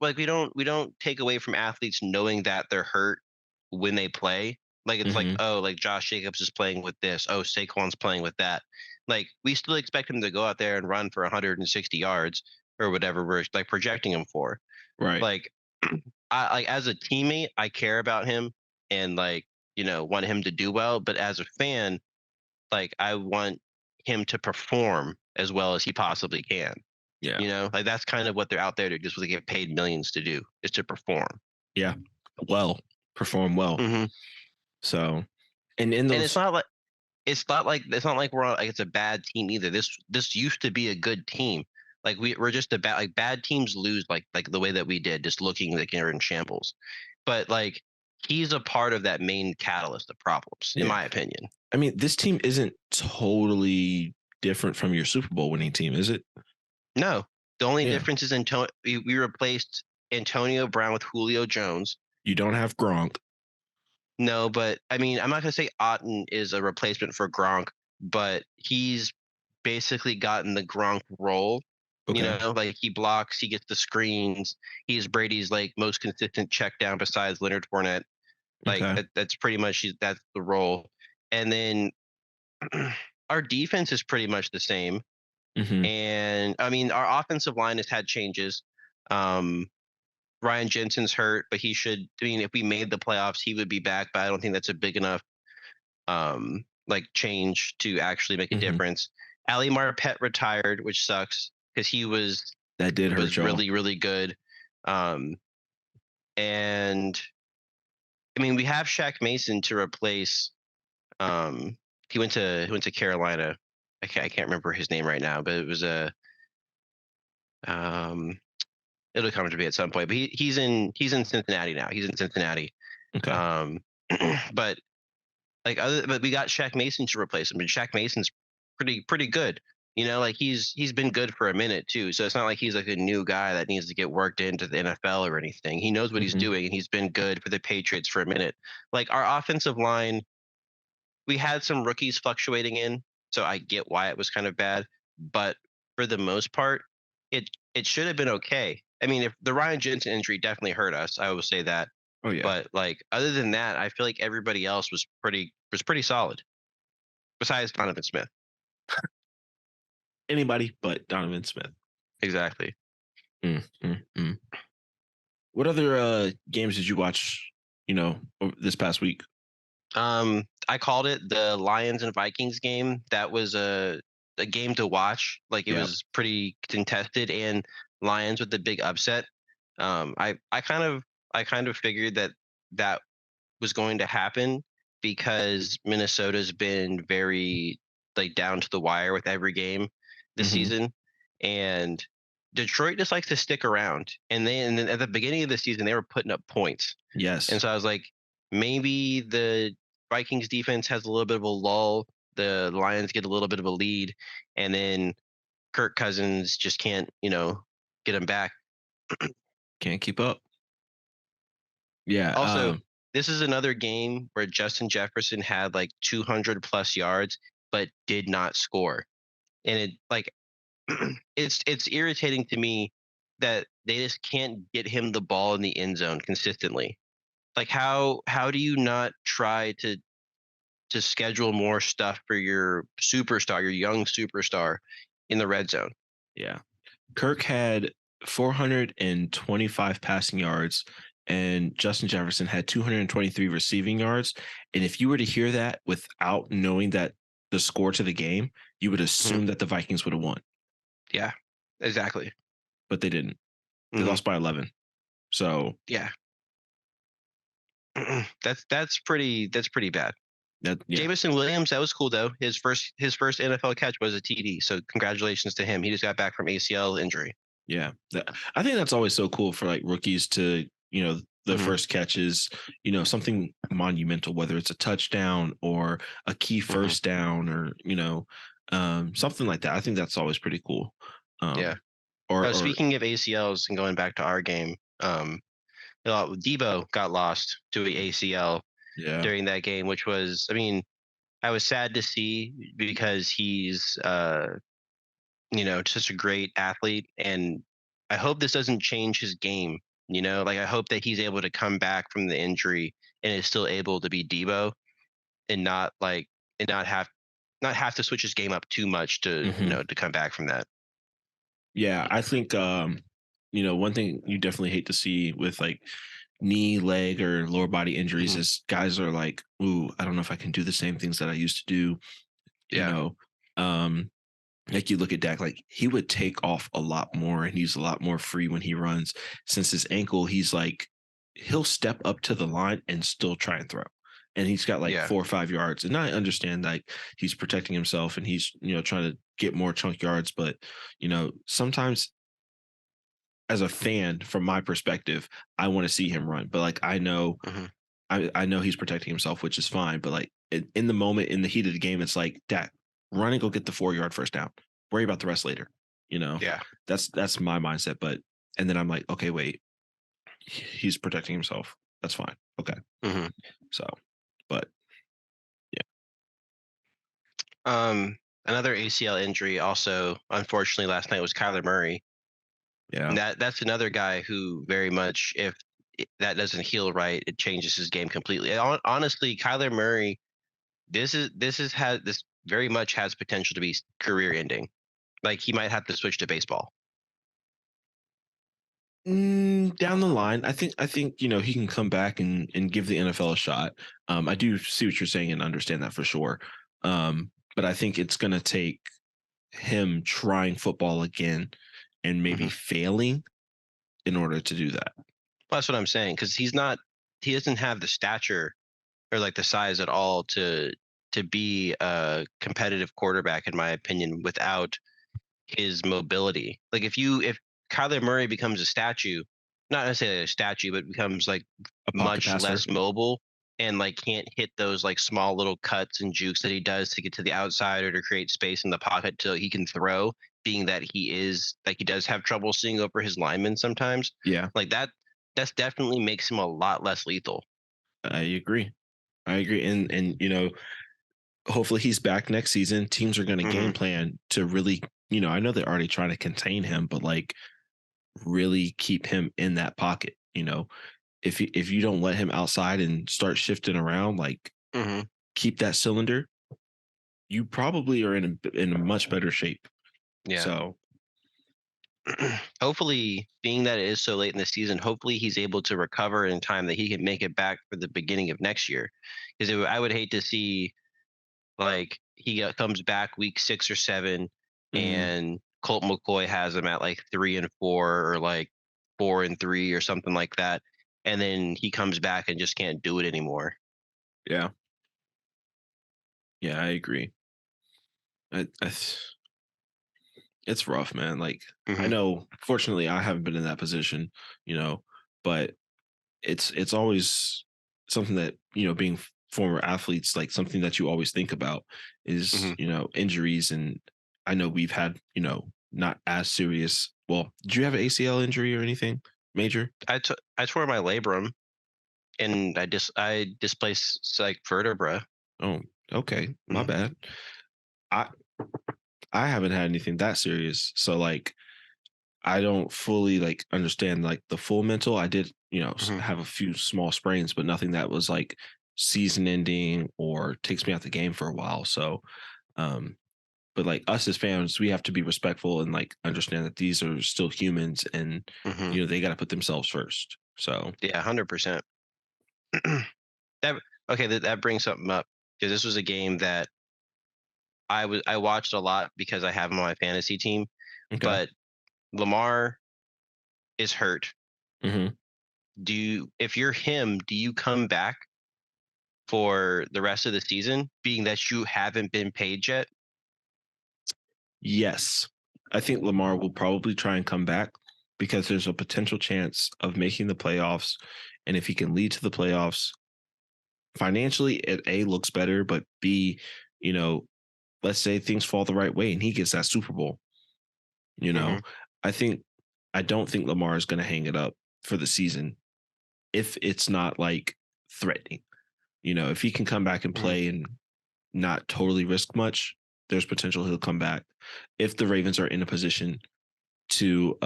we don't take away from athletes knowing that they're hurt when they play. Like it's like, Hmm. oh, like Josh Jacobs is playing with this. Oh, Saquon's playing with that. Like we still expect him to go out there and run for 160 yards or whatever we're like projecting him for. Right. Like I like as a teammate, I care about him and like, want him to do well. But as a fan, like I want him to perform as well as he possibly can. Yeah. Like that's kind of what they're out there to just what they get paid millions to do is to perform. Yeah. Well, perform well. Hmm. So, and in And those, it's not like we're on, like it's a bad team either. This used to be a good team. Like we're just a bad like bad teams lose like the way that we did, just looking like they're in shambles. But like he's a part of that main catalyst of problems, in yeah. my opinion. I mean, this team isn't totally different from your Super Bowl winning team, is it? No, the only Yeah. difference is we replaced Antonio Brown with Julio Jones. You don't have Gronk. No, but I mean, I'm not gonna say Otten is a replacement for Gronk, but he's basically gotten the Gronk role. Okay. Like he blocks, he gets the screens. He's Brady's like most consistent check down besides Leonard Fournette. Like Okay. that's pretty much that's the role. And then our defense is pretty much the same. Hmm. And I mean, our offensive line has had changes. Um, Ryan Jensen's hurt, but he should. I mean, if we made the playoffs, he would be back. But I don't think that's a big enough like change to actually make a Hmm. difference. Ali Marpet retired, which sucks because he was That did hurt was y'all. really really good. Um, and I mean, we have Shaq Mason to replace. Um, he went to Carolina. I can't remember his name right now, but it was a um, it'll come to me at some point. But he's in Cincinnati now. He's in Cincinnati. Okay. Um, but but we got Shaq Mason to replace him, and Shaq Mason's pretty good. Like he's been good for a minute too. So it's not like he's like a new guy that needs to get worked into the NFL or anything. He knows what he's Hmm. doing, and he's been good for the Patriots for a minute. Like our offensive line, we had some rookies fluctuating in, so I get why it was kind of bad. But for the most part, it should have been okay. I mean, if the Ryan Jensen injury definitely hurt us, I will say that. Oh yeah. But like other than that, I feel like everybody else was pretty solid besides Donovan Smith. Anybody but Donovan Smith. Exactly. Mm, mm, mm. What other games did you watch? This past week? I called it the Lions and Vikings game. That was a game to watch. Like it Yeah. was pretty contested, and Lions with the big upset. I kind of figured that was going to happen because Minnesota's been very like down to the wire with every game this Hmm. season, and Detroit just likes to stick around. And then at the beginning of the season, they were putting up points, and Yes. so I was like, maybe the Vikings defense has a little bit of a lull. The Lions get a little bit of a lead, and then Kirk Cousins just can't, get him back. Can't keep up. Yeah. Also, this is another game where Justin Jefferson had like 200 plus yards, but did not score. And it like it's irritating to me that they just can't get him the ball in the end zone consistently. Like how do you not try to schedule more stuff for your superstar, your young superstar in the red zone? Yeah. Kirk had 425 passing yards and Justin Jefferson had 223 receiving yards. And if you were to hear that without knowing that the score to the game, you would Mhm. assume that the Vikings would have won, Yeah, exactly. but they didn't. They Hmm. lost by 11. So Yeah. That's pretty bad. yeah, Jameson Williams, that was cool though. His first NFL catch was a TD. So congratulations to him. He just got back from ACL injury. yeah. I think that's always so cool for like rookies to, the Hmm. first catches, something monumental, whether it's a touchdown or a key Hmm. first down or, something like that. I think that's always pretty cool. Yeah. Um, or Speaking of ACLs and going back to our game, Debo got lost to a ACL yeah, during that game, which was, I mean, I was sad to see because he's such a great athlete, and I hope this doesn't change his game. Like I hope that he's able to come back from the injury and is still able to be Debo and not have to switch his game up too much to Hmm. to come back from that. Yeah, I think one thing you definitely hate to see with like knee, leg, or lower body injuries Hmm. is guys are like, "Ooh, I don't know if I can do the same things that I used to do." You Yeah. know, um, like you look at Dak, like he would take off a lot more and he's a lot more free when he runs. Since his ankle, he's like he'll step up to the line and still try and throw. And he's got like Yeah. 4 or 5 yards. And I understand like he's protecting himself and he's, trying to get more chunk yards. But, sometimes as a fan, from my perspective, I want to see him run. But like Hmm. I know he's protecting himself, which is fine. But like in the moment, in the heat of the game, it's like, Dak, run and go get the 4 yard first down. Worry about the rest later. You know, Yeah. that's my mindset. But and then I'm like, okay, wait, he's protecting himself. That's fine. Okay. Hmm. So, but yeah, Another ACL injury also, unfortunately, last night was Kyler Murray. yeah. And that's another guy who very much, if that doesn't heal right, it changes his game completely. And honestly, Kyler Murray, this very much has potential to be career ending. Like he might have to switch to baseball. Down the line, I think he can come back and give the NFL a shot. I do see what you're saying and understand that for sure. But I think it's gonna take him trying football again and maybe Hmm. failing in order to do that. That's what I'm saying because he doesn't have the stature or like the size at all to be a competitive quarterback, in my opinion, without his mobility. Like if Kyler Murray becomes a statue, not necessarily a statue, but becomes like A pocket much passer. less mobile and like can't hit those like small little cuts and jukes that he does to get to the outside or to create space in the pocket till he can throw, being that he does have trouble seeing over his linemen sometimes. Yeah, Like that's definitely makes him a lot less lethal. I agree. I agree. And hopefully he's back next season. Teams are gonna game Hmm. plan to really, I know they're already trying to contain him, but like really keep him in that pocket. If you don't let him outside and start shifting around, like Hmm. keep that cylinder, you probably are in a much better shape. Yeah. So Hopefully, being that it is so late in the season, hopefully he's able to recover in time that he can make it back for the beginning of next year. Because I would hate to see like he comes back week 6 or 7, mhm, and Colt McCoy has him at like 3-4 or like 4-3 or something like that, and then he comes back and just can't do it anymore. yeah, yeah, I agree. It's rough, man. Like I Hmm. know, fortunately, I haven't been in that position, but it's always something that being former athletes, like something that you always think about is Hmm. injuries. And I know we've had not as serious. Well, did you have an ACL injury or anything major? I tore my labrum and I displaced like vertebra. Oh, okay, my Mm-hmm. bad. I i haven't had anything that serious, so like I don't fully like understand like the full mental. I did, Hmm. have a few small sprains, but nothing that was like season ending or takes me out the game for a while. So, um, but like us as fans, we have to be respectful and like understand that these are still humans, and Hmm. they got to put themselves first. So, Yeah, 100%. That okay, that brings something up because this was a game that I watched a lot because I have him on my fantasy team, okay. but Lamar is hurt. Hmm. If you're him, do you come back for the rest of the season, being that you haven't been paid yet? Yes, I think Lamar will probably try and come back because there's a potential chance of making the playoffs, and if he can lead to the playoffs, financially it A looks better, but B, you know, let's say things fall the right way and he gets that Super Bowl, you know, Hmm. I think I don't think Lamar is going to hang it up for the season if it's not like threatening. If he can come back and Hmm. play and not totally risk much, there's potential he'll come back if the Ravens are in a position to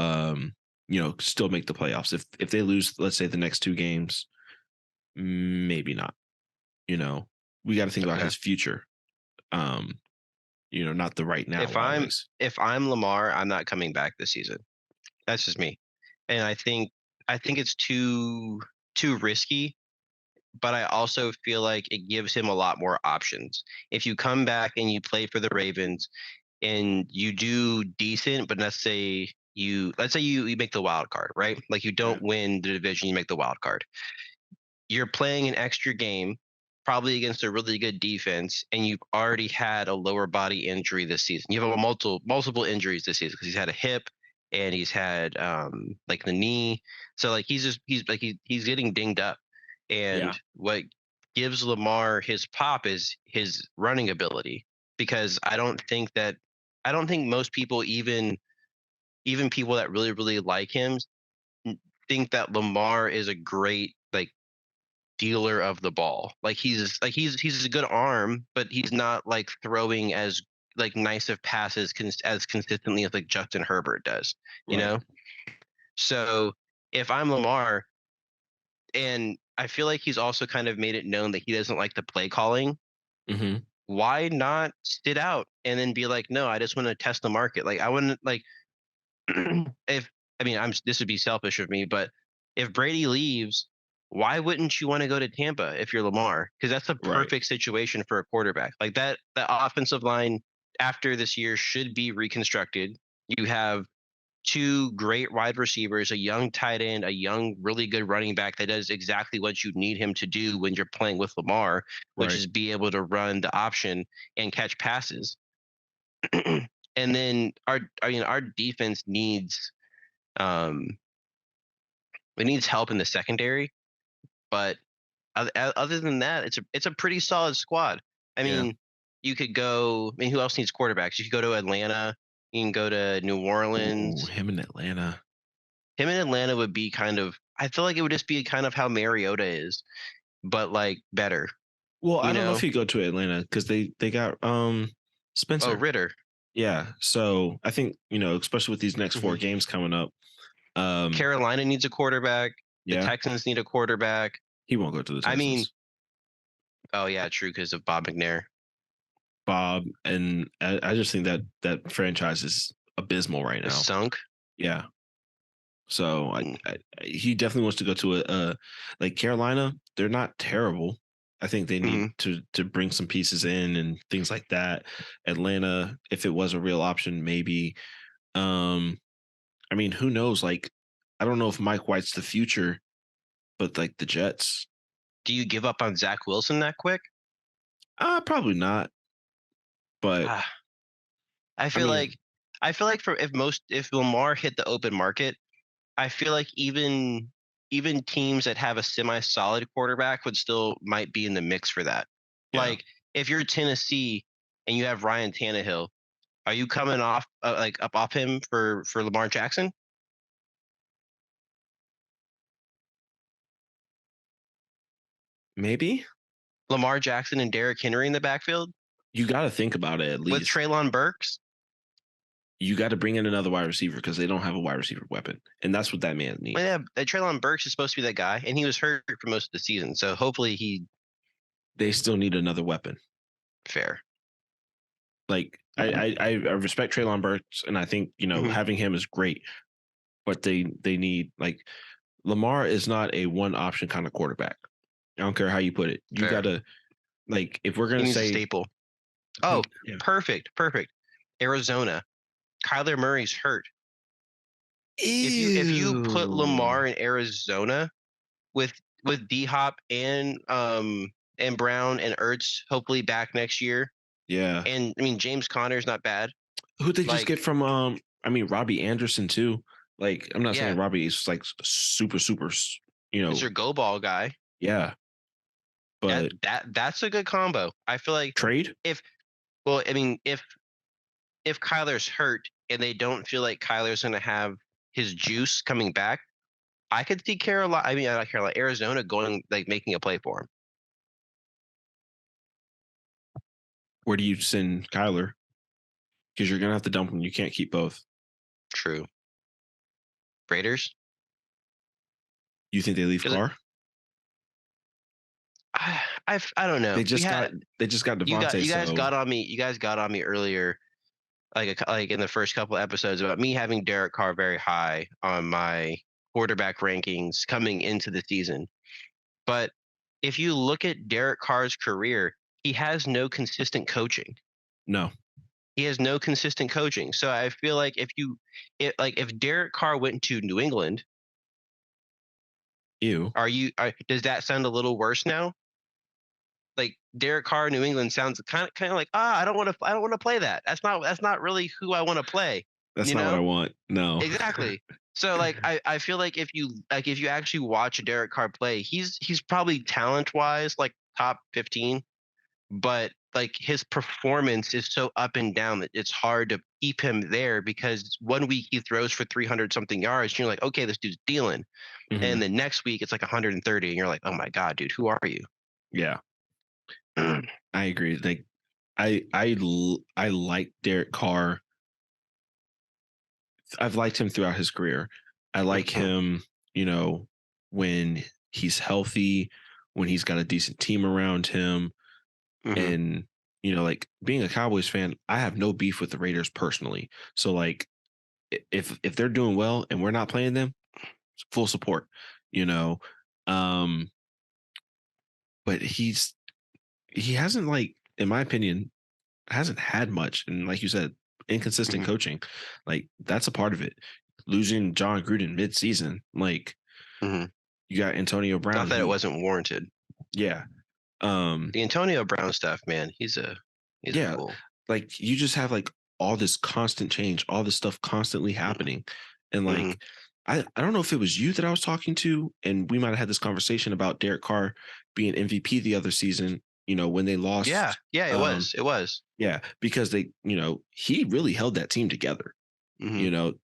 still make the playoffs. If they lose, let's say the next 2 games, maybe not. We got to think about Okay. his future. Not the right now If I'm always. if I'm Lamar, I'm not coming back this season. That's just me. And I think it's too risky, but I also feel like it gives him a lot more options. If you come back and you play for the Ravens and you do decent, but let's say you make the wild card, right? Like you Yeah. don't win the division, you make the wild card. You're playing an extra game, probably against a really good defense, and you've already had a lower body injury this season. You have multiple injuries this season because he's had a hip and he's had like the knee. So like he's getting dinged up. Yeah. And what gives Lamar his pop is his running ability. Because I don't think most people, even people that really, really like him, think that Lamar is a great like dealer of the ball. Like he's a good arm, but he's not like throwing as like nice of passes as consistently as like Justin Herbert does. You Right. know. So if I'm Lamar, and I feel like he's also kind of made it known that he doesn't like the play calling. Hmm. Why not sit out and then be like, no, I just want to test the market. Like I wouldn't like if I mean this would be selfish of me, but if Brady leaves, why wouldn't you want to go to Tampa if you're Lamar? Because that's a Right. perfect situation for a quarterback. Like that offensive line after this year should be reconstructed. You have two great wide receivers, a young tight end, a young, really good running back that does exactly what you need him to do when you're playing with Lamar, which Right. is be able to run the option and catch passes. And then our defense um needs help in the secondary, but other than that, it's a pretty solid squad. I Yeah. mean, you could go. I mean, who else needs quarterbacks? You could go to Atlanta. You can go to New Ooh, Orleans. him in Atlanta. Him in Atlanta would be kind of. I feel like it would just be kind of how Mariota is, but like better. Well, I You don't know if know? he go to Atlanta because they got Oh, Spencer. Ritter. Yeah. So I think, especially with these next four Hmm. games coming up, um, Carolina needs a quarterback. The yeah, Texans need a quarterback. he won't go to the I mean, Texans. oh yeah, true because of Bob McNair. Bob, and I just think that franchise is abysmal right Is now. sunk. Yeah. So Mm. he definitely wants to go to a like Carolina. They're not terrible. I think they need Hmm. to bring some pieces in and things like that. Atlanta, if it was a real option, maybe. Um, I mean, who knows? Like, I don't know if Mike White's the future, but like the Jets, Do you give up on Zach Wilson that quick? probably not. But Ah, I I feel mean, like for if Lamar hit the open market, I feel like even teams that have a semi-solid quarterback would still might be in the mix for that. yeah, Like if you're Tennessee and you have Ryan Tannehill, are you coming off like up off him for Lamar Jackson? maybe Lamar Jackson and Derrick Henry in the backfield you got to think about it at with least. Traylon Burks? You got to bring in another wide receiver because they don't have a wide receiver weapon, and that's what that man Well, needs. yeah, Traylon Burks is supposed to be that guy, and he was hurt for most of the season. So hopefully he They still need another weapon. fair. Like I respect Traylon Burks, and I think Hmm. having him is great, but they need like Lamar is not a one option kind of quarterback. I don't care how you put it. You Fair. gotta like if we're He gonna needs a say staple. Oh, yeah. perfect. Arizona. Kyler Murray's hurt. If you put Ew. Lamar in Arizona with D Hop and Brown and Ertz hopefully back next year, Yeah. and I mean James Conner's not bad. Who'd they just Like get from I mean Robbie Anderson too. Like I'm not saying yeah, Robbie is like super, it's your go ball guy. yeah, but That's a good combo. I feel like trade? if well, I mean if Kyler's hurt and they don't feel like Kyler's going to have his juice coming back, I could see Carolina. I mean, not Carolina, Arizona going like making a play for him. Where do you send Kyler? Because you're gonna have to dump him. You can't keep both. True. Raiders. You think they leave 'Cause Carr? I don't know. They just got Devontae. You guys So got on me. You guys got on me earlier, like in the first couple episodes about me having Derek Carr very high on my quarterback rankings coming into the season. But if you look at Derek Carr's career, he has no consistent coaching. no, He has no consistent coaching. So I feel like if Derek Carr went to New England, ew. does that sound a little worse now? Like Derek Carr, New England sounds kind of like I don't want to play that. That's not really who I want to play. That's You not what I know want. No. exactly. So like I feel like if you actually watch Derek Carr play, he's probably talent wise like top 15, but like his performance is so up and down that it's hard to keep him there because one week he throws for 300 something yards and you're like, okay, this dude's dealing, Mhm. and the next week it's like 130 and you're like, oh my god, dude, who are you? Yeah, I agree. Like, I like Derek Carr. I've liked him throughout his career. I like him, when he's healthy, when he's got a decent team around him, Mhm. and like being a Cowboys fan, I have no beef with the Raiders personally. So like, if they're doing well and we're not playing them, full support. You know, um, but he hasn't, like, in my opinion, hasn't had much, and like you said, inconsistent Mhm. coaching, like that's a part of it. Losing John Gruden mid-season, like, Mhm. you got Antonio Not Brown, that it who, wasn't warranted. yeah, um, The Antonio Brown stuff, man, he's a yeah, fool. like you just have like all this constant change, all this stuff constantly happening, and Mhm. like I don't know if it was you that I was talking to, and we might have had this conversation about Derek Carr being MVP the other season. When they Yeah, lost, yeah, um, it was. yeah, because he really held that team together. Mhm. You know,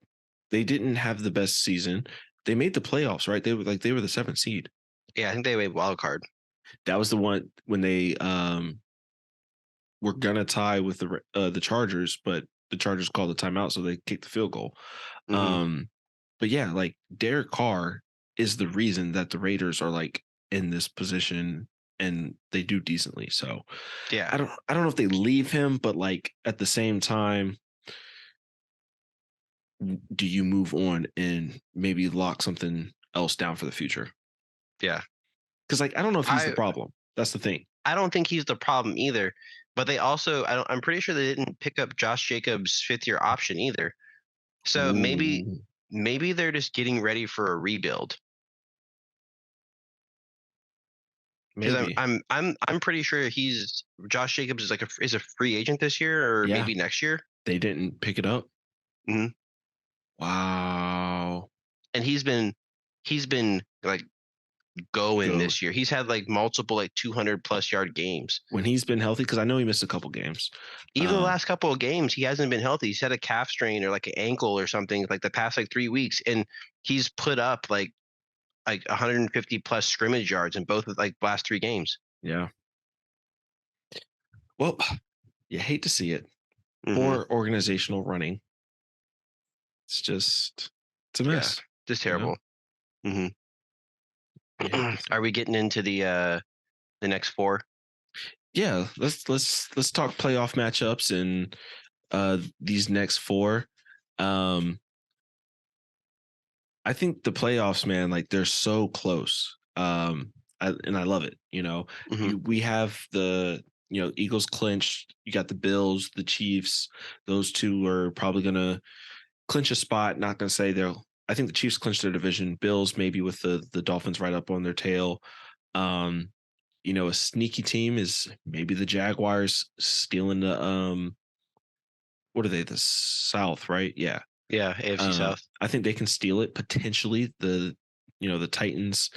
they didn't have the best season. They made the playoffs, right? They were the seventh seed. Yeah, I think they made wild card. That was the one when they were gonna tie with the Chargers, but the Chargers called a timeout, so they kicked the field goal. Mhm. Um, but yeah, like Derek Carr is the reason that the Raiders are like in this position and they do decently. So Yeah. I don't know if they leave him, but like at the same time, do you move on and maybe lock something else down for the future? Yeah. Because like I don't know if he's the I problem. That's the thing. I don't think he's the problem either, but they also I'm pretty sure they didn't pick up Josh Jacobs' fifth-year option either. So Ooh, maybe they're just getting ready for a rebuild. Because maybe. I'm pretty sure he's Josh Jacobs is a free agent this year or Yeah, maybe next year. they didn't pick it up. Mhm. Wow. And he's been like going Go this year. He's had like multiple like 200 plus yard games. when he's been healthy, because I know he missed a couple games. Even the Um, last couple of games, he hasn't been healthy. He's had a calf strain or like an ankle or something like the past like 3 weeks, and he's put up like 150 plus scrimmage yards in both of like last 3 games. yeah. Well, you hate to see it. Hmm. Poor organizational running. It's a Yeah, mess. just You know, terrible. Hmm. you hate to see. Are we getting into the next four? Yeah, let's talk playoff matchups and these next four. Um, I think the playoffs, man, like they're so close. And I love it. Hmm. We have the Eagles clinched. You got the Bills, the Chiefs. Those two are probably gonna clinch a spot. Not gonna say they'll. I think the Chiefs clinched their division. Bills maybe with the Dolphins right up on their tail. Um, a sneaky team is maybe the Jaguars stealing the what are they? The South, right? Yeah. Yeah, AFC South. I think they can steal it potentially. The Titans.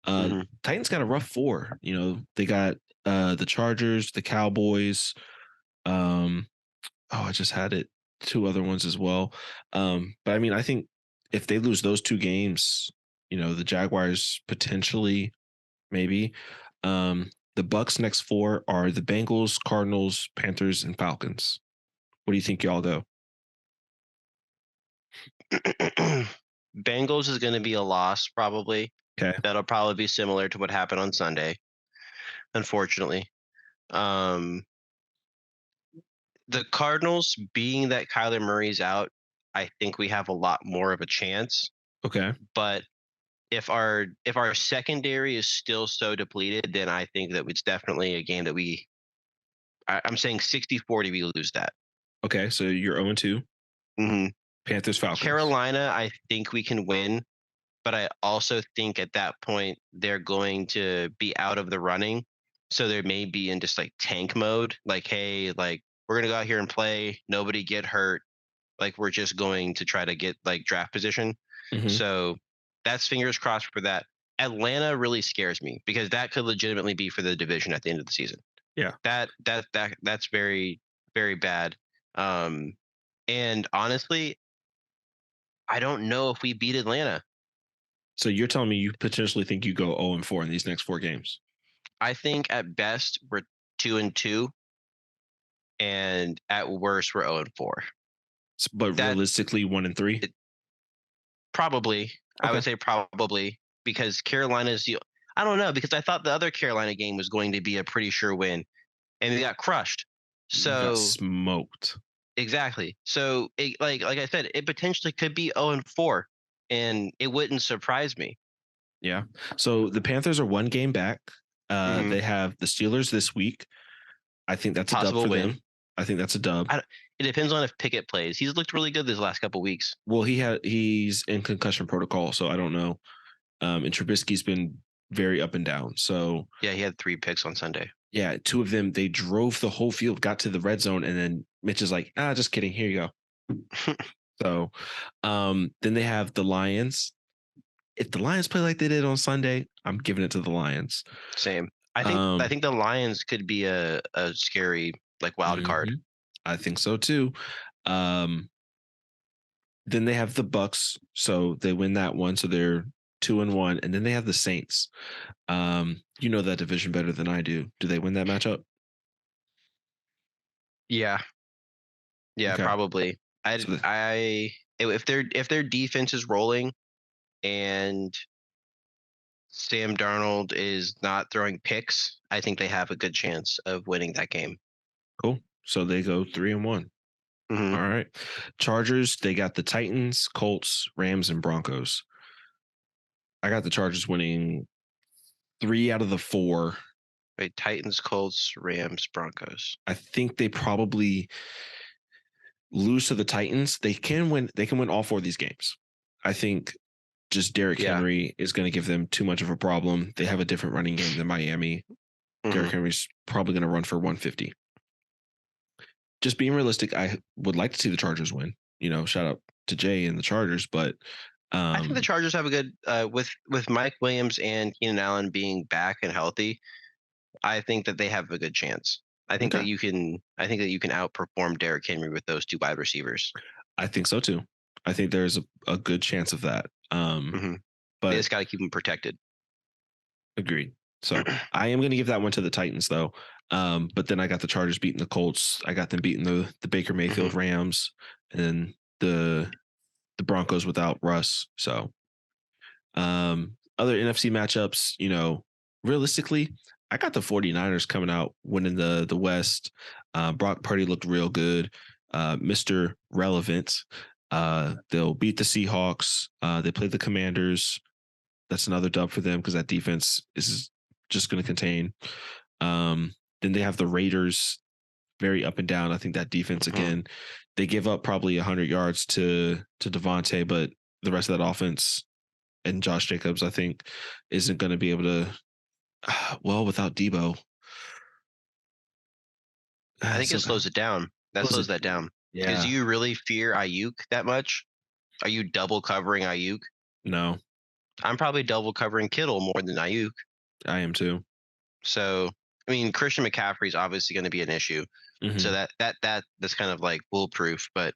Hmm. Titans got a rough four. They got the Chargers, the Cowboys. Um, I just had it. Two other ones as well. But I mean, I think if they lose those two games, the Jaguars potentially maybe. The Bucks' next 4 are the Bengals, Cardinals, Panthers, and Falcons. What do you think y'all go? Bengals is going to be a loss probably. Okay. That'll probably be similar to what happened on Sunday, unfortunately. Um, the Cardinals, being that Kyler Murray's out, I think we have a lot more of a chance. Okay. But if our secondary is still so depleted, then I think that it's definitely a game that I'm saying 60-40 we lose that. Okay. So you're 0-2. hmm Panthers, Falcons. Carolina, I think we can win, but I also think at that point they're going to be out of the running. So they may be in just like tank mode. Like, hey, like we're gonna go out here and play, nobody get hurt. Like we're just going to try to get like draft position. Mhm. So that's fingers crossed for that. Atlanta really scares me because that could legitimately be for the division at the end of the season. Yeah. That's very, very bad. And honestly, I don't know if we beat Atlanta. So you're telling me you potentially think you go 0-4 in these next 4 games? I think at best we're 2-2, and at worst we're 0-4. But That realistically, 1-3. probably, I Okay. would say probably because Carolina's the. I don't know because I thought the other Carolina game was going to be a pretty sure win, and they got crushed. You got So smoked. exactly. So like I said, it potentially could be 0-4, and it wouldn't surprise me. Yeah. So the Panthers are 1 game back. hmm They have the Steelers this week. I think that's a dub Possible for win. them. I think that's a dub. It depends on if Pickett plays. He's looked really good these last couple weeks. Well, he's in concussion protocol, so I don't know. And Trubisky's been very up and down. So Yeah, he had 3 picks on Sunday. yeah, 2 of them, they drove the whole field, got to the red zone, and then Mitch is like, just kidding. Here you go. So then they have the Lions. If the Lions play like they did on Sunday, I'm giving it to the Lions. Same. I think the Lions could be a scary like wild card. Mhm. I think so too. Um, then they have the Bucks, so they win that one, so they're 2-1, and then they have the Saints. You know that division better than I do. Do they win that matchup? Yeah. Yeah, Okay. probably. So the, If their defense is rolling and Sam Darnold is not throwing picks, I think they have a good chance of winning that game. cool. So they go 3-1. hmm All right. Chargers, they got the Titans, Colts, Rams, and Broncos. I got the Chargers winning 3 out of the 4. Wait, Titans, Colts, Rams, Broncos. I think they probably lose to the Titans. They can win all 4 of these games. I think just Derrick Yeah. Henry is going to give them too much of a problem. They have a different running game than Miami. Derrick Henry's probably going to run for 150. Just being realistic, I would like to see the Chargers win. Shout out to Jay and the Chargers, but I think the Chargers have a good with Mike Williams and Keenan Allen being back and healthy. I think that they have a good chance. I think that okay. you can. I think that you can outperform Derrick Henry with those 2 wide receivers. I think so too. I think there's a good chance of that. They But just got to keep them protected. agreed. So I am going to give that one to the Titans though. But then I got the Chargers beating the Colts. I got them beating the Baker Mayfield Rams, and then the Broncos without Russ. So other NFC matchups, realistically, I got the 49ers coming out winning the West. Brock Purdy looked real good. Mr. Relevant. They'll beat the Seahawks. They play the Commanders. That's another dub for them because that defense is just going to contain. Then they have the Raiders, very up and down. I think that defense again, they give up probably 100 yards to Devontae, but the rest of that offense and Josh Jacobs, I think, isn't going to be able to. Well, without Debo, I think it slows it down. That slows that down. Yeah. Because you really fear Ayuk that much? Are you double covering Ayuk? No, I'm probably double covering Kittle more than Ayuk. I am too. So, I mean, Christian McCaffrey is obviously going to be an issue. Mhm. So that's kind of like foolproof. But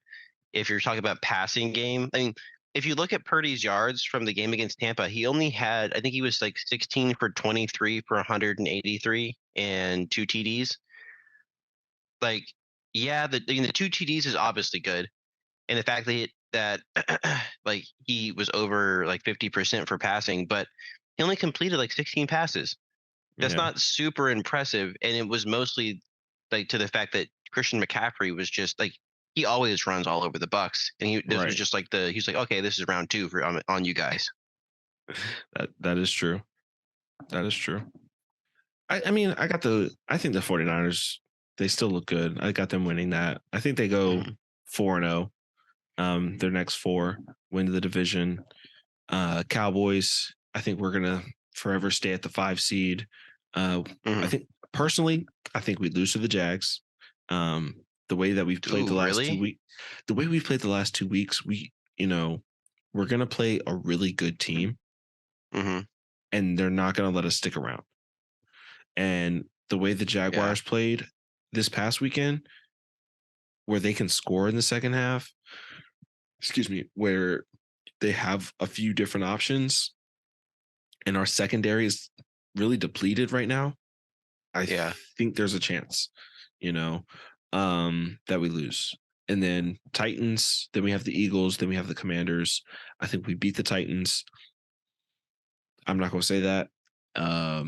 if you're talking about passing game, I mean, if you look at Purdy's yards from the game against Tampa, he only had, I think he was like 16 for 23 for 183 and 2 TDs. Like, yeah, the 2 TDs is obviously good, and the fact that like he was over like 50% for passing, but he only completed like 16 passes. That's Yeah. not super impressive, and it was mostly like to the fact that Christian McCaffrey was just like he always runs all over the Bucks, and this was Right. just like he's like, okay, this is round 2 for on you guys. That is true. That is true. I mean, I think the 49ers, they still look good. I got them winning that. I think they go Mhm. 4-0. Their next 4, win the division. Cowboys, I think we're gonna forever stay at the 5 seed. I Mhm. think personally, I think we lose to the Jags. The way that we've played the Ooh, last 2 really? weeks, we're gonna play a really good team, Hmm. and they're not gonna let us stick around. And the way the Yeah. Jaguars played this past weekend, where they can score in the second half, excuse me, where they have a few different options, and our secondary is really depleted right now. I Yeah. think there's a chance, you know, that we lose. And then Titans, then we have the Eagles, then we have the Commanders. I think we beat the Titans. I'm not going to say that. I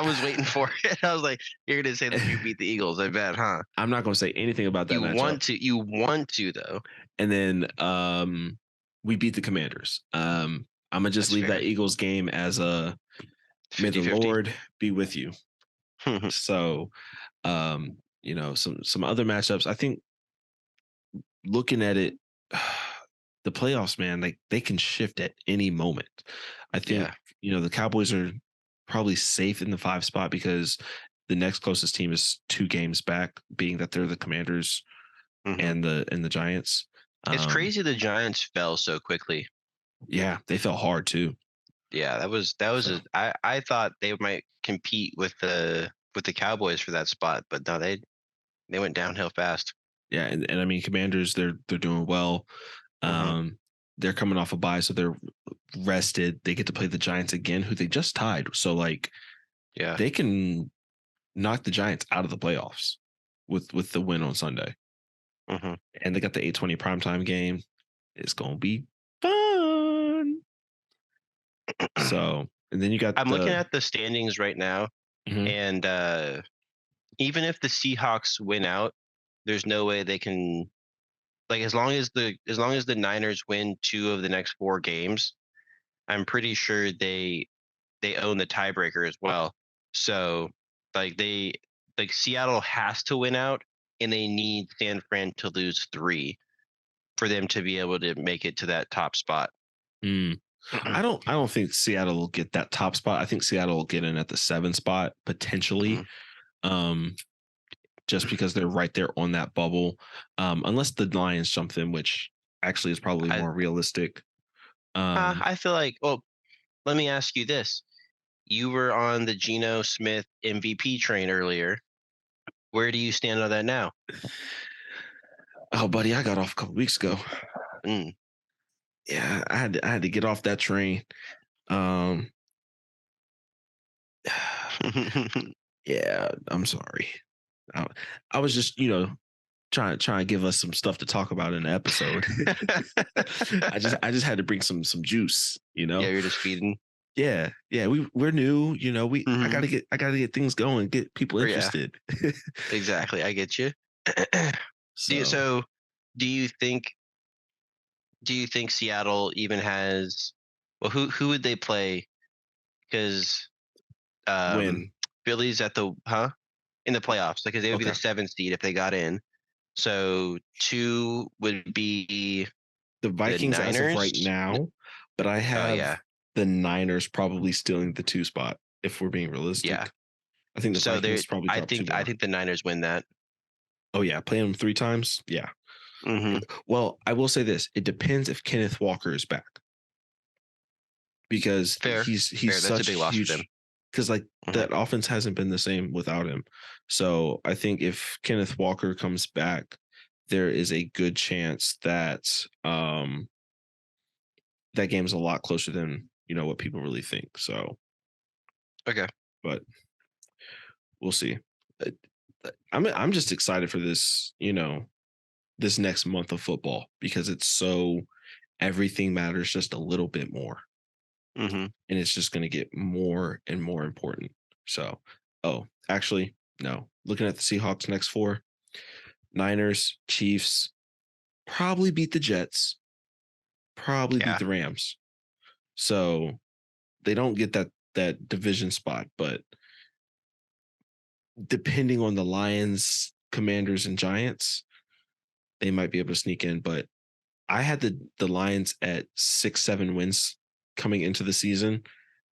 was waiting for it. I was like, you're gonna say that you beat the Eagles, I bet, huh? I'm not going to say anything about that matchup. You want to though. And then we beat the Commanders. I'm gonna just That's leave that fair. Eagles game as a may the 50-50. Lord be with you. So some other matchups. I think looking at it, the playoffs, man, like they can shift at any moment. I think Yeah. the Cowboys are probably safe in the 5 spot because the next closest team is 2 games back, being that they're the Commanders Hmm. and the Giants. It's Um, crazy the Giants fell so quickly. yeah, they fell hard too. Yeah, that was So I thought they might compete with the Cowboys for that spot, but no, they went downhill fast. yeah, and I mean Commanders, they're doing well. Hmm. Um, they're coming off a bye, so they're rested. They get to play the Giants again, who they just tied. So like Yeah. they can knock the Giants out of the playoffs with the win on Sunday. Hmm. And they got the 8:20 primetime game. It's gonna be fun. So and then you got I'm looking the at the standings right now, Mhm. and even if the Seahawks win out, there's no way they can, like, as long as the Niners win 2 of the next 4 games, I'm pretty sure they own the tiebreaker as well. So, like, Seattle has to win out, and they need San Fran to lose 3 for them to be able to make it to that top spot. Mm. I don't think Seattle will get that top spot. I think Seattle will get in at the 7 spot potentially. Mhm. Um, just because they're right there on that bubble. Unless the Lions jump in, which actually is probably I more realistic. Um, I feel like, well, let me ask you this. You were on the Geno Smith MVP train earlier. Where do you stand on that now? oh, buddy, I got off a couple weeks ago. Mm. Yeah, I had to get off that train. Um, yeah, I'm sorry. I, I was just trying to give us some stuff to talk about in the episode. I just had to bring some juice. Yeah, you're just feeding. Yeah, we're new. We I Hmm. gotta get things going, get people Yeah, interested. exactly. I get you. do you, So so do you think Seattle even has, well, who would they play? Because when um Philly's at the, in the playoffs, because they would be the okay, 7th seed if they got in. So 2 would be the the Vikings as of Niners. right now, but I Oh have yeah, the Niners probably stealing the 2 spot if we're being yeah. realistic. I think the So Vikings probably I drop 2 think more. the Niners win that. Oh yeah, playing them 3 times. Yeah. Hmm. Well, I will say this: it depends if Kenneth Walker is back because Fair, he's fair. That's a such big loss for them. huge. Because like Hmm. that offense hasn't been the same without him. So I think if Kenneth Walker comes back, there is a good chance that that game's a lot closer than what people really think. So, Okay. but we'll see. Uh, I'm just excited for this, this next month of football because it's so everything matters just a little bit more, Mm-hmm. and it's just going to get more and more important. So, oh, actually, no. Looking at the Seahawks next four: Niners, Chiefs, probably beat the Jets, probably beat Yeah. the Rams. So they don't get that division spot, but depending on the Lions, Commanders, and Giants, they might be able to sneak in. But I had the Lions at 6-7 wins coming into the season.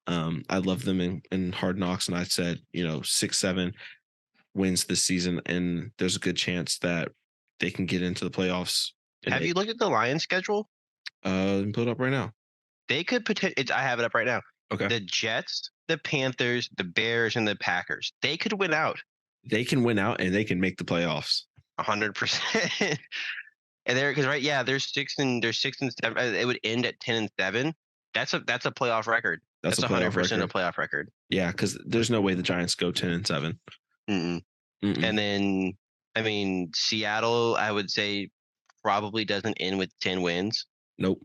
I love them in Hard Knocks, and I said 6-7 wins this season, and there's a good chance that they can get into the playoffs. Have you looked at the Lions schedule? Put it up right now. They could potentially. I have it up right now. Okay, The Jets, the Panthers, the Bears, and the Packers. They could win out they can win out and they can make the playoffs. 100%. And they're because right, yeah, they're 6-7. It would end at 10-7. That's a playoff record. That's a That's playoff 100% a record. playoff record. Yeah, because there's no way the Giants go 10-7. Mm-mm. And then, I mean, Seattle, I would say probably doesn't end with 10 wins. Nope.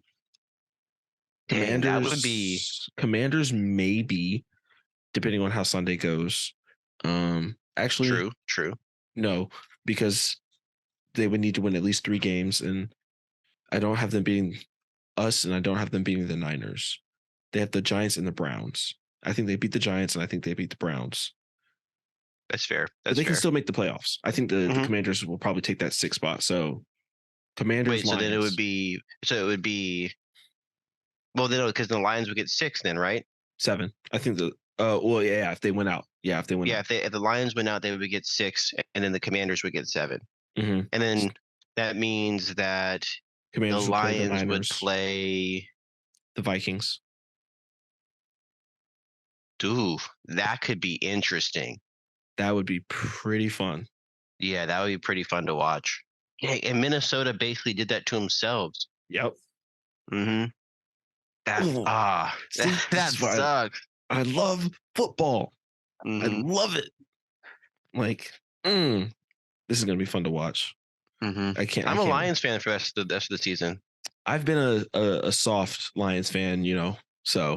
Dang, that would be Commanders maybe, depending on how Sunday goes. Actually, true. no, because they would need to win at least 3 games, and I don't have them beating us, and I don't have them beating the Niners. They have the Giants and the Browns. I think they beat the Giants, and I think they beat the Browns. That's fair. But they can still make the playoffs. I think the Mhm. Commanders will probably take that 6th spot. So Commanders, Wait, so Lions. then it would be well, then because the Lions would get 6 then, right? 7. I think well, yeah, if they win out. Yeah, if they win Yeah, out. if the Lions win out, they would get 6, and then the Commanders would get 7. Mhm. And then that means that the Commanders will play the Lions would Niners, play. the Vikings. Ooh, that could be interesting. That would be pretty fun. Yeah, that would be pretty fun to watch. Yeah, and Minnesota basically did that to themselves. Yep. Mm-hmm. That Oh, see, that this is why sucks. I love football. I Mm-hmm. love it. Like, this is gonna be fun to watch. Mm-hmm. I can't. I'm a Lions fan for the rest of the season. I've been a soft Lions fan, So,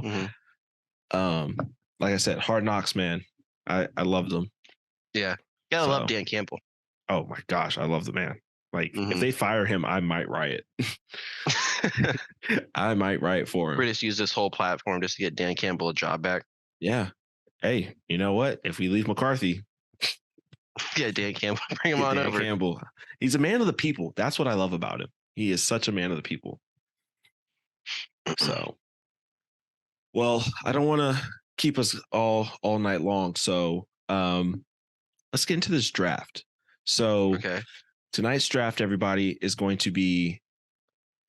Mm-hmm. like I said, Hard Knocks, man. I love them. Yeah, gotta So, love Dan Campbell. oh my gosh, I love the man. Like, if Mhm. they fire him, I might riot. I might riot for him. We just use this whole platform just to get Dan Campbell a job back. Yeah. Hey, you know what? If we leave McCarthy, Yeah, Dan Campbell, bring him get on Dan over. Campbell. He's a man of the people. That's what I love about him. He is such a man of the people. So, well, I don't want to keep us all night long. So, let's get into this draft. So, Okay. tonight's draft, everybody, is going to be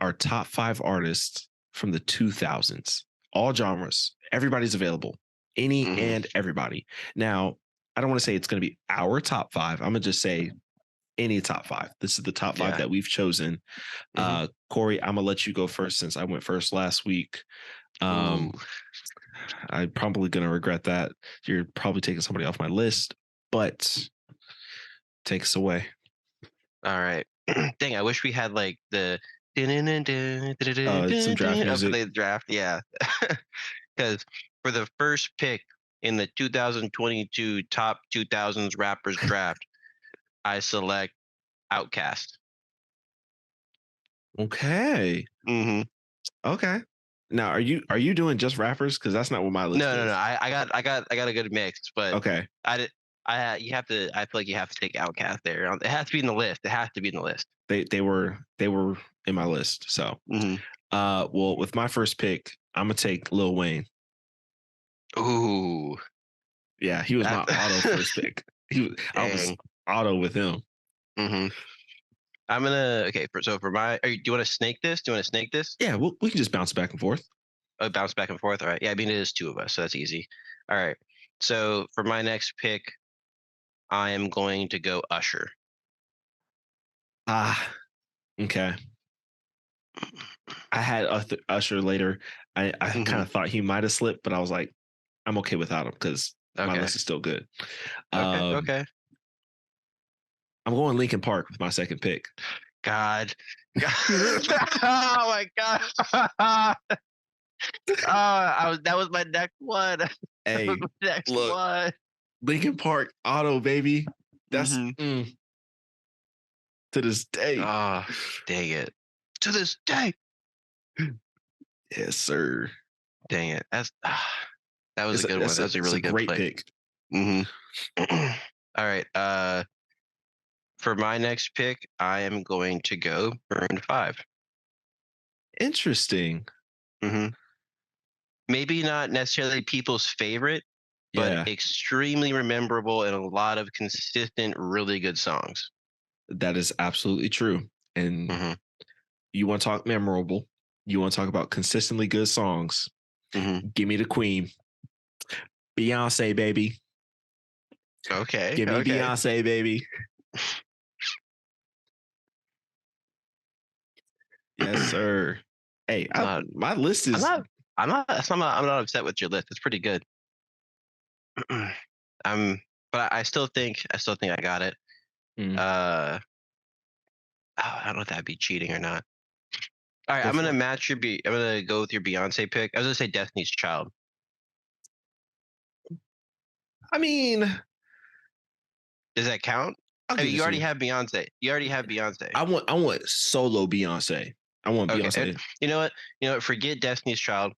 our top 5 artists from the 2000s, all genres. Everybody's available, any and everybody. Now, I don't want to say it's going to be our top 5. I'm going to just say any top 5. This is the top 5 that we've chosen. Corey, I'm going to let you go first since I went first last week. I'm probably going to regret that. You're probably taking somebody off my list, but take us away. All right. Dang, I wish we had like the some draft music. the draft. Yeah. Because for the first pick in the 2022 top 2000s rappers draft, I select Outkast. Okay. Mm-hmm. Okay. Now, are you doing just rappers? Because that's not what my list is. No. I got a good mix, but okay. you have to. I feel like you have to take Outkast there. It has to be in the list. It has to be in the list. They were in my list. So, well, with my first pick, I'm gonna take Lil Wayne. Ooh. Yeah, he was my auto first pick. I was auto with him. Mm-hmm. I'm gonna for my. Do you want to snake this? Yeah, we can just bounce back and forth. Oh, bounce back and forth. All right. Yeah, I mean it is 2 of us, so that's easy. All right. So for my next pick, I am going to go Usher. Okay. I had Usher later. I kind Mhm. of thought he might have slipped, but I was like, I'm okay without him because my Okay. list is still good. Okay. Um, Okay. I'm going Linkin Park with my second pick. God. Oh my god. That was my next one. That was Hey, my next look, one. Linkin Park, Auto, baby. That's Mhm. to this day. Oh, dang it. To this day. Yes, sir. Dang it. That was a good one. That's That was a it's a really good great pick. pick. Mhm. All right. For my next pick, I am going to go Maroon 5. Interesting. Mhm. Maybe not necessarily people's favorite, but Yeah, extremely memorable and a lot of consistent, really good songs. that is absolutely true. And Mhm. you want to talk memorable? You want to talk about consistently good songs? Mhm. Give me the Queen, Beyonce, baby. Okay. Give me Okay. Beyonce, baby. Yes, sir. Hey, I'm not. my list I'm is. not. I'm not upset with your list. It's pretty good. I'm. But I still think. I still think I got it. Mm, Uh. I don't know if that'd be cheating or not. All right. go I'm for gonna it. match your. I'm gonna go with your Beyonce pick. I was gonna say Destiny's Child. I mean, Does that count? I'll I give mean, it you to already you. have Beyonce. You already have Beyonce. I want solo Beyonce. I want Okay. Beyonce. You know what? You know what? Forget Destiny's Child.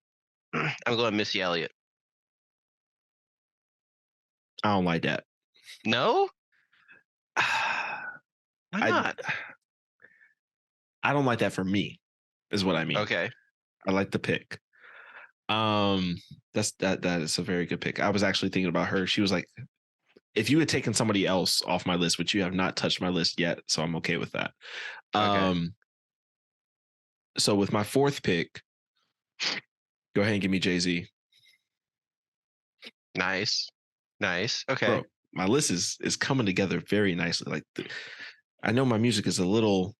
I'm going Missy Elliott. I don't like that. No? Why I not? I don't like that for me. Is what I mean. Okay. I like the pick. Um, that is a very good pick. I was actually thinking about her. She was like, if you had taken somebody else off my list, which you have not touched my list yet, so I'm okay with that. Okay. So with my fourth pick, go ahead and give me Jay-Z. Nice. Nice. Okay. Bro, my list is coming together very nicely. I know my music is a little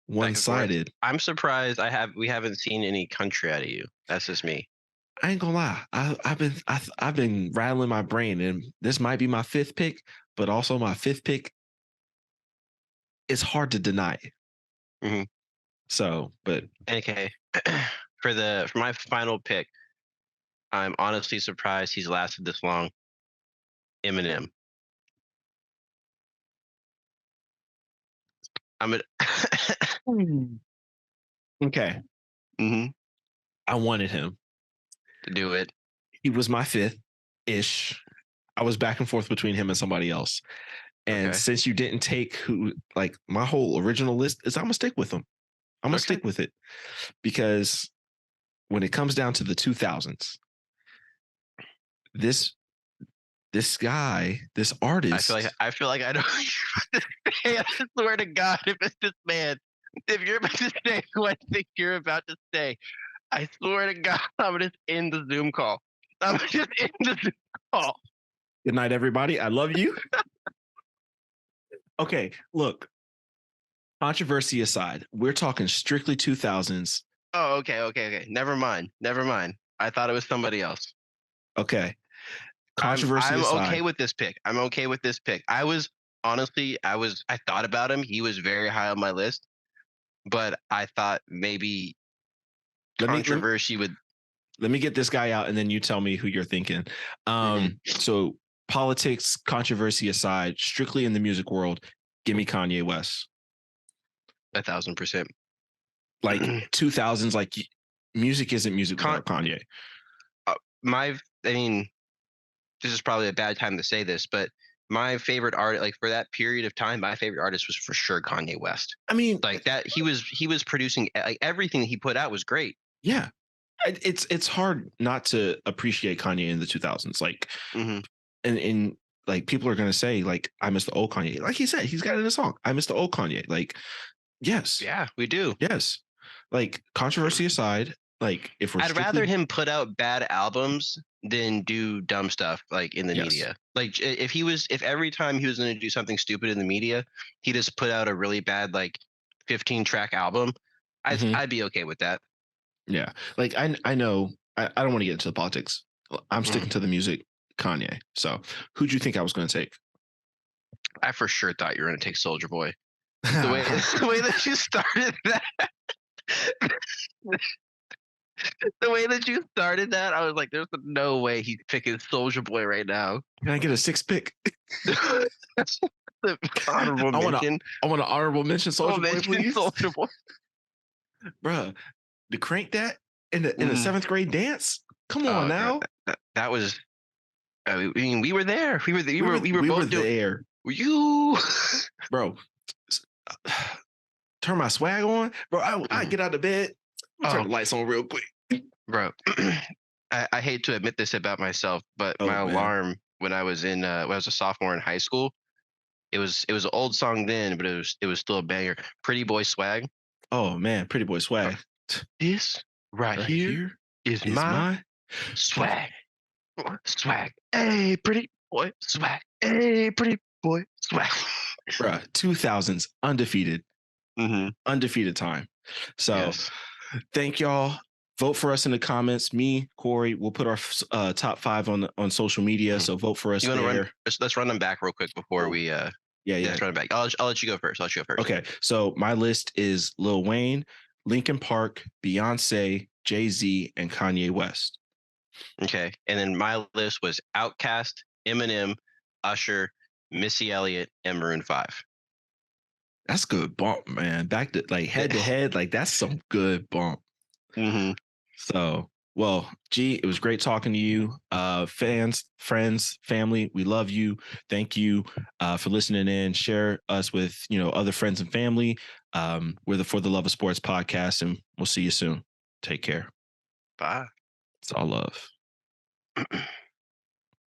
Back and forth. one-sided. I'm surprised we haven't seen any country out of you. That's just me. I ain't gonna lie. I've been rattling my brain, and this might be my fifth pick, but also my fifth pick is hard to deny. Hmm. So, but Okay. For my final pick, I'm honestly surprised he's lasted this long. Eminem. I'm a okay, hmm I wanted him. to do it. He was my fifth ish. I was back and forth between him and somebody else. And Okay. since you didn't take who, like my whole original list is, I'm gonna stick with him. I'm gonna Okay. stick with it because when it comes down to the 2000s, this this guy, this artist, I feel like I know what you're about to say. I swear to God, if it's this man, if you're about to say who I think you're about to say, I swear to God, I'm gonna just end the Zoom call. I'm gonna just end the Zoom call. good night, everybody. I love you. Okay, look, controversy aside, we're talking strictly 2000s. Oh, okay, okay, okay. Never mind. Never mind. I thought it was somebody else. Okay, controversy I'm aside, okay with this pick. I'm okay with this pick. I was honestly, I thought about him. He was very high on my list, but I thought maybe let me let me, controversy would. let me get this guy out and then you tell me who you're thinking. Mhm, So politics, controversy aside, strictly in the music world, give me Kanye West. 1,000%. Like 2000s, like music isn't music Con- without Kanye. my, I mean, this is probably a bad time to say this, but my favorite art, like for that period of time, my favorite artist was for sure Kanye West. I mean, Like that, he was producing like everything he put out was great. yeah, it's hard not to appreciate Kanye in the 2000s. Like, Hmm. and like people are gonna say like I miss the old Kanye. Like he said, he's got it in a song. I miss the old Kanye. Like, yes, Yeah, we do. yes. Like controversy aside, like if we're I'd rather strictly him put out bad albums than do dumb stuff like in the yes, media. Like if every time he was going to do something stupid in the media, he just put out a really bad like 15 track album, hmm I'd be okay with that. Yeah. Like I know I don't want to get into the politics. I'm sticking to the music, Kanye. So who'd you think I was going to take? I for sure thought you were gonna take Soldier Boy. The way the way that you started that, the way that you started that, I was like, "There's no way he's picking Soldier Boy right now." Can I get a six pick? That's the honorable I want mention. I want an honorable mention, Soldier Boy, please, Soldier Boy. bruh. To crank that in the Mm. seventh grade dance. Come on Oh, God, now, that was. I mean, we were there. We were. We were we both were doing. there, You. bro. Turn my swag on, bro. I get out of bed, turn the lights on real quick, bro. I hate to admit this about myself, but Oh, my man. alarm when I was when I was a sophomore in high school, it was an old song then, but it was still a banger. Pretty Boy Swag. Oh man, Pretty Boy Swag. This right here is my swag. Swag. Hey, pretty boy, swag. Hey, pretty boy, swag. Bruh, 2000s undefeated, Mm-hmm. undefeated time. So Yes. thank y'all. Vote for us in the comments. Me, Corey, we'll put our top 5 on social media. So vote for us You want to there. run? Let's run them back real quick before we. Yeah. Let's run it back. I'll let you go first. Okay. So my list is Lil Wayne, Linkin Park, Beyonce, Jay-Z, and Kanye West. Okay. And then my list was Outkast, Eminem, Usher, Missy Elliott, and Maroon 5. That's good bump, man. Back to like head to head, like that's some good bump. Mm-hmm. So, well, G, it was great talking to you. Fans, friends, family, we love you. Thank you for listening in. Share us with, other friends and family. We're the For the Love of Sports podcast, and we'll see you soon. Take care. Bye. It's all love.